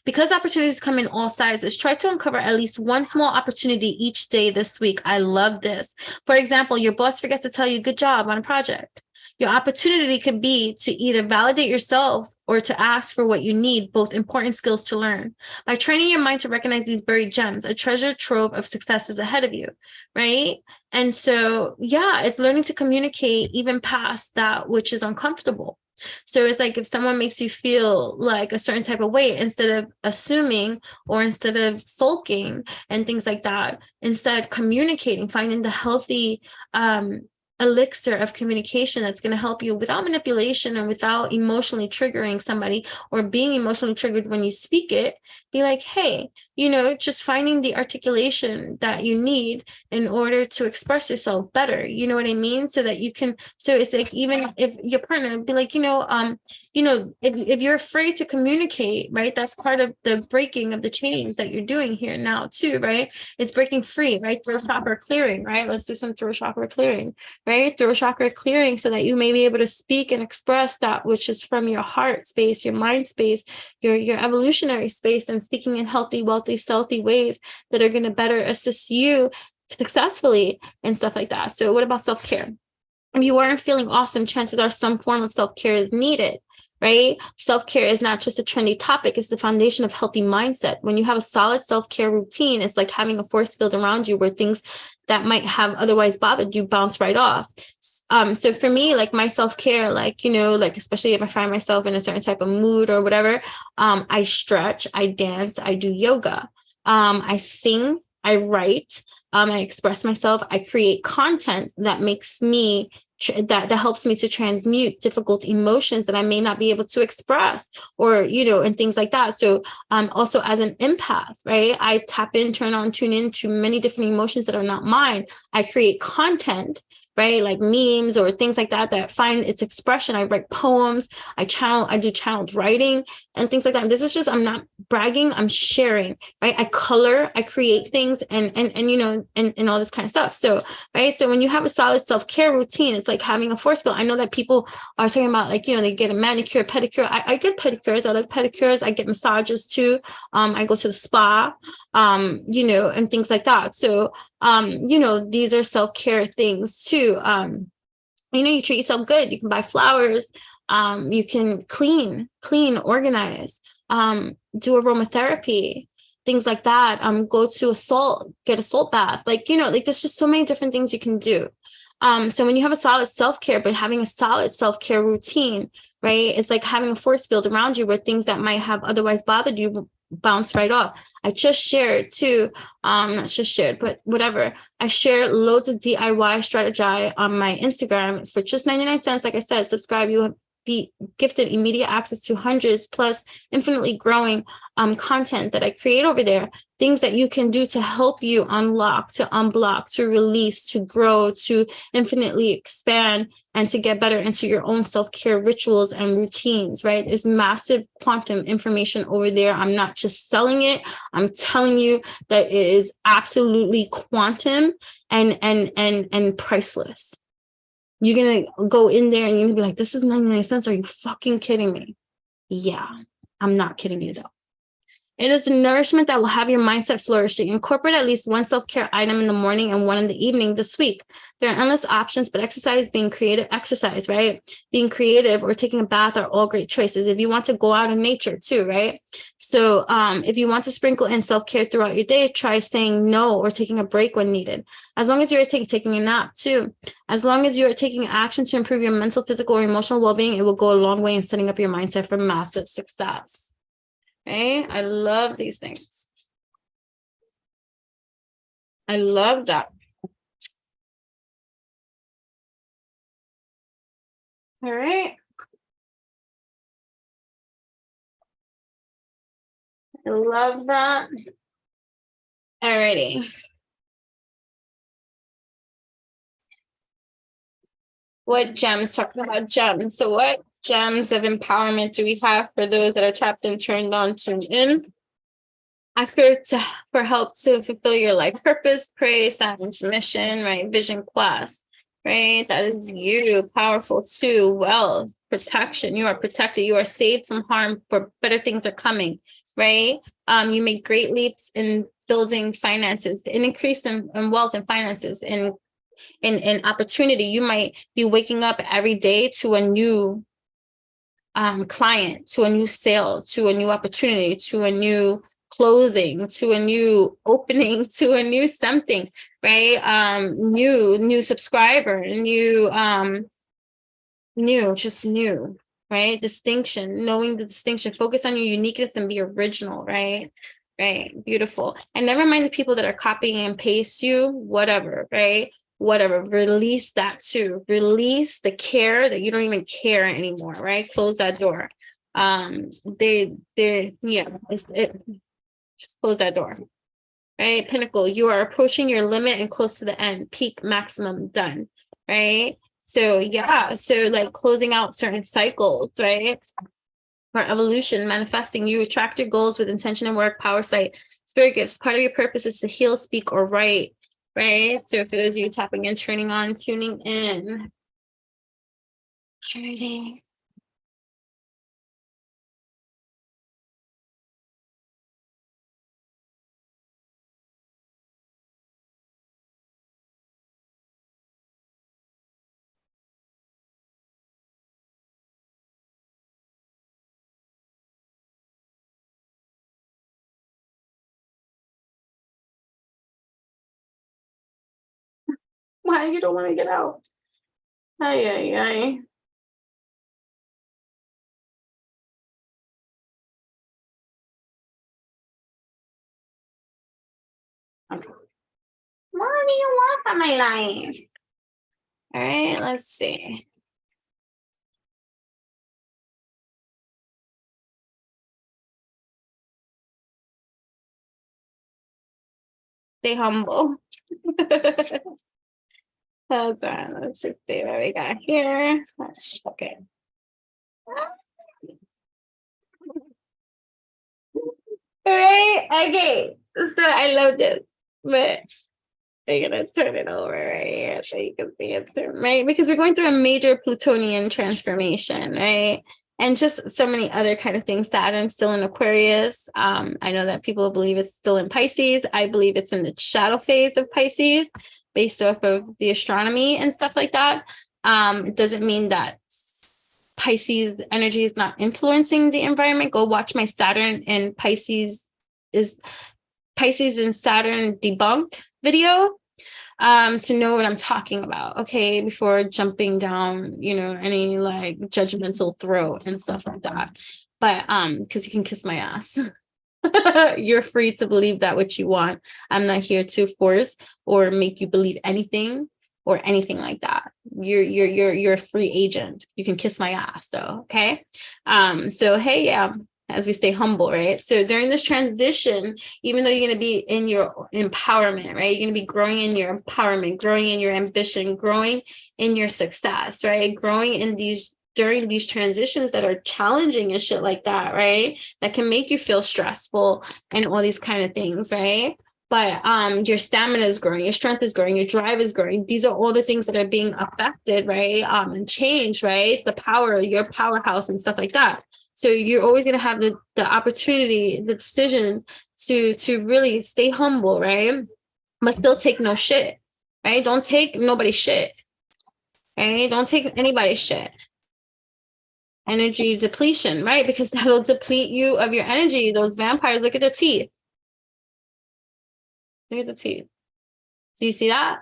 Because opportunities come in all sizes, try to uncover at least one small opportunity each day this week. I love this. For example, your boss forgets to tell you good job on a project. Your opportunity could be to either validate yourself or to ask for what you need, both important skills to learn. By training your mind to recognize these buried gems, a treasure trove of success is ahead of you, right? And so, yeah, it's learning to communicate even past that which is uncomfortable. So it's like if someone makes you feel like a certain type of way, instead of assuming or instead of sulking and things like that, instead communicating, finding the healthy elixir of communication that's going to help you without manipulation and without emotionally triggering somebody or being emotionally triggered when you speak it. Be like, hey, just finding the articulation that you need in order to express yourself better. You know what I mean? So that you can, so it's like, even if your partner be like, if you're afraid to communicate, right, that's part of the breaking of the chains that you're doing here now too, right? It's breaking free, right? Throat chakra clearing, right? Let's do some throat chakra clearing, right? Throat chakra clearing so that you may be able to speak and express that which is from your heart space, your mind space, your evolutionary space, and speaking in healthy, wealthy, stealthy ways that are going to better assist you successfully and stuff like that. So what about self-care? If you aren't feeling awesome, chances are some form of self-care is needed, right? Self-care is not just a trendy topic. It's the foundation of healthy mindset. When you have a solid self-care routine, it's like having a force field around you where things that might have otherwise bothered you bounce right off. So for me, like my self-care, especially if I find myself in a certain type of mood or whatever, I stretch, I dance, I do yoga, I sing, I write, I express myself, I create content that makes me that helps me to transmute difficult emotions that I may not be able to express, or and things like that. So also as an empath, right, I tap in, turn on, tune in to many different emotions that are not mine. I create content, right, like memes or things like that find its expression. I write poems, I do channeled writing and things like that. And this is just, I'm not bragging, I'm sharing, right? I color, I create things and all this kind of stuff. So, right, so when you have a solid self-care routine, it's like having a force field. I know that people are talking about they get a manicure, pedicure. I get pedicures, I like pedicures, I get massages too. I go to the spa, and things like that. So these are self-care things too. You treat yourself good. You can buy flowers. You can clean, organize, do aromatherapy, things like that. Go to get a salt bath. There's just so many different things you can do. So when you have a solid self-care, but having a solid self-care routine, right, it's like having a force field around you where things that might have otherwise bothered you bounce right off. I just shared too, not just shared, but whatever. I share loads of DIY strategy on my Instagram for just 99 cents. Like I said, subscribe. You be gifted immediate access to hundreds plus infinitely growing content that I create over there, things that you can do to help you unlock, to unblock, to release, to grow, to infinitely expand, and to get better into your own self-care rituals and routines, right? There's massive quantum information over there. I'm not just selling it. I'm telling you that it is absolutely quantum and priceless. You're going to go in there and you're going to be like, this is 99 cents. Are you fucking kidding me? Yeah, I'm not kidding you though. It is the nourishment that will have your mindset flourishing. Incorporate at least one self-care item in the morning and one in the evening this week. There are endless options, but exercise, right? Being creative or taking a bath are all great choices. If you want to go out in nature too, right? So if you want to sprinkle in self-care throughout your day, try saying no or taking a break when needed. As long as you're taking a nap too. As long as you're taking action to improve your mental, physical, or emotional well-being, it will go a long way in setting up your mindset for massive success. Okay, I love these things. I love that. All right. I love that. All righty. What gems? Talking about gems. So what gems of empowerment do we have for those that are tapped and turned on, tuned in? Ask her for help to fulfill your life purpose, pray, silence, mission, right? Vision class, right? That is you, powerful too. Wealth, protection. You are protected. You are saved from harm, for better things are coming, right? You make great leaps in building finances, an increase in wealth and finances, in opportunity. You might be waking up every day to a new client, to a new sale, to a new opportunity, to a new closing, to a new opening, to a new something, right? New subscriber, new, right? Distinction, knowing the distinction, focus on your uniqueness and be original, right? Right, beautiful. And never mind the people that are copying and paste you, whatever, right? Whatever, release that too. Release the care that you don't even care anymore, right? Close that door. Just close that door, right? Pinnacle, you are approaching your limit and close to the end, peak, maximum, done, right? So yeah, so like closing out certain cycles, right? For evolution, manifesting, you attract your goals with intention and work, power, sight, spirit gifts. Part of your purpose is to heal, speak, or write, right? So for those of you tapping in, turning on, tuning in. Alrighty. Why you don't want to get out? Ay. Okay. What do you want from my life? All right, let's see. Stay humble. Hold on, let's just see what we got here. Okay. All right, okay. So I love this, but we're gonna turn it over right here so you can see it, right? Because we're going through a major Plutonian transformation, right? And just so many other kind of things. Saturn's still in Aquarius. I know that people believe it's still in Pisces. I believe it's in the shadow phase of Pisces based off of the astronomy and stuff like that. It doesn't mean that Pisces energy is not influencing the environment. Go watch my Saturn and Pisces and Saturn debunked video to know what I'm talking about, okay, before jumping down, any like judgmental throat and stuff like that. But because you can kiss my ass. You're free to believe that what you want. I'm not here to force or make you believe anything. or anything like that. You're a free agent. You can kiss my ass though, okay? So hey, yeah, as we stay humble, right? So during this transition, even though you're going to be in your empowerment, right? You're going to be growing in your empowerment, growing in your ambition, growing in your success, right? Growing in these during these transitions that are challenging and shit like that, right? That can make you feel stressful and all these kind of things, right? But your stamina is growing, your strength is growing, your drive is growing. These are all the things that are being affected, right? And changed, right? The power, your powerhouse and stuff like that. So you're always going to have the opportunity, the decision to really stay humble, right? But still take no shit, right? Don't take nobody's shit, right? Don't take anybody's shit. Energy depletion, right? Because that'll deplete you of your energy. Those vampires, look at their teeth. Look at the teeth. So you see that?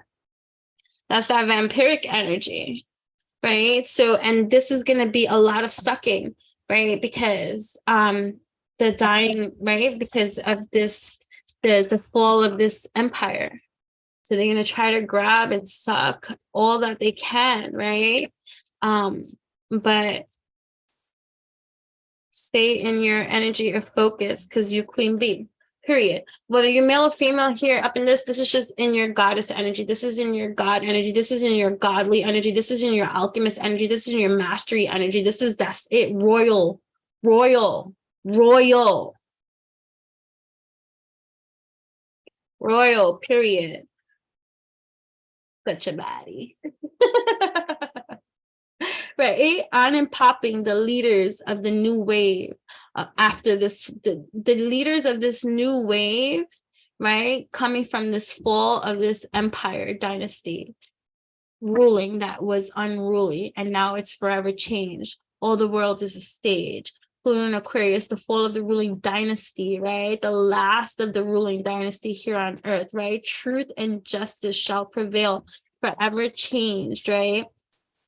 That's that vampiric energy, right? So, and this is going to be a lot of sucking, right? Because the dying, right? Because of this, the fall of this empire. So they're going to try to grab and suck all that they can, right? But stay in your energy of focus because you queen bee, period. Whether you're male or female here up in this is just in your goddess energy. This is in your God energy. This is in your godly energy. This is in your alchemist energy. This is in your mastery energy. That's it. Royal, period. Such a baddie. Right, on and popping the leaders of the new wave after this, the leaders of this new wave, right, coming from this fall of this empire dynasty ruling that was unruly, and now it's forever changed. All the world is a stage. Pluto and Aquarius, the fall of the ruling dynasty, right? The last of the ruling dynasty here on earth, right? Truth and justice shall prevail, forever changed, right?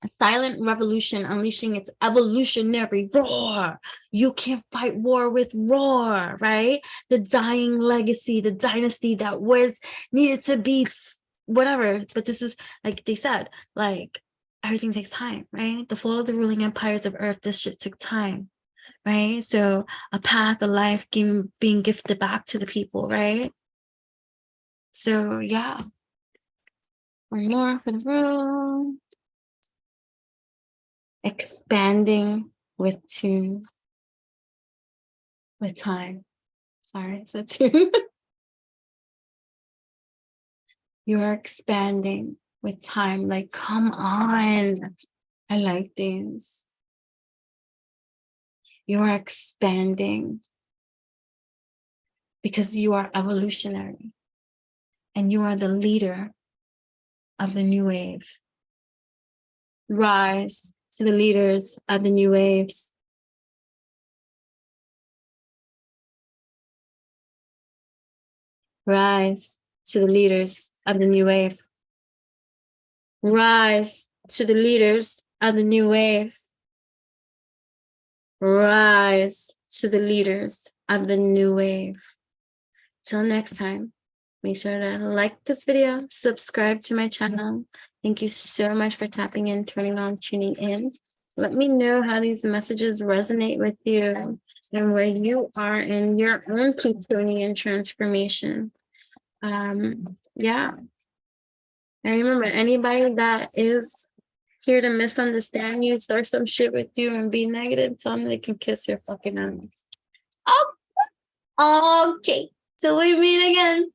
A silent revolution unleashing its evolutionary roar. You can't fight war with roar, right? The dying legacy, the dynasty that was needed to be whatever. But this is, like they said, like everything takes time, right? The fall of the ruling empires of earth, this shit took time, right? So a path, a life being gifted back to the people, right? So yeah. One more for the room. Expanding with time. Sorry, is that tune? You are expanding with time. Like, come on. I like things. You are expanding because you are evolutionary and you are the leader of the new wave. Rise to the leaders of the new waves. Rise to the leaders of the new wave. Rise to the leaders of the new wave. Rise to the leaders of the new wave. Till next time, make sure to like this video, subscribe to my channel. Thank you so much for tapping in, turning on, tuning in. Let me know how these messages resonate with you and where you are in your own Plutonian transformation. Yeah. And remember, anybody that is here to misunderstand you, start some shit with you and be negative, tell them they can kiss your fucking ass. Okay. Till we meet again.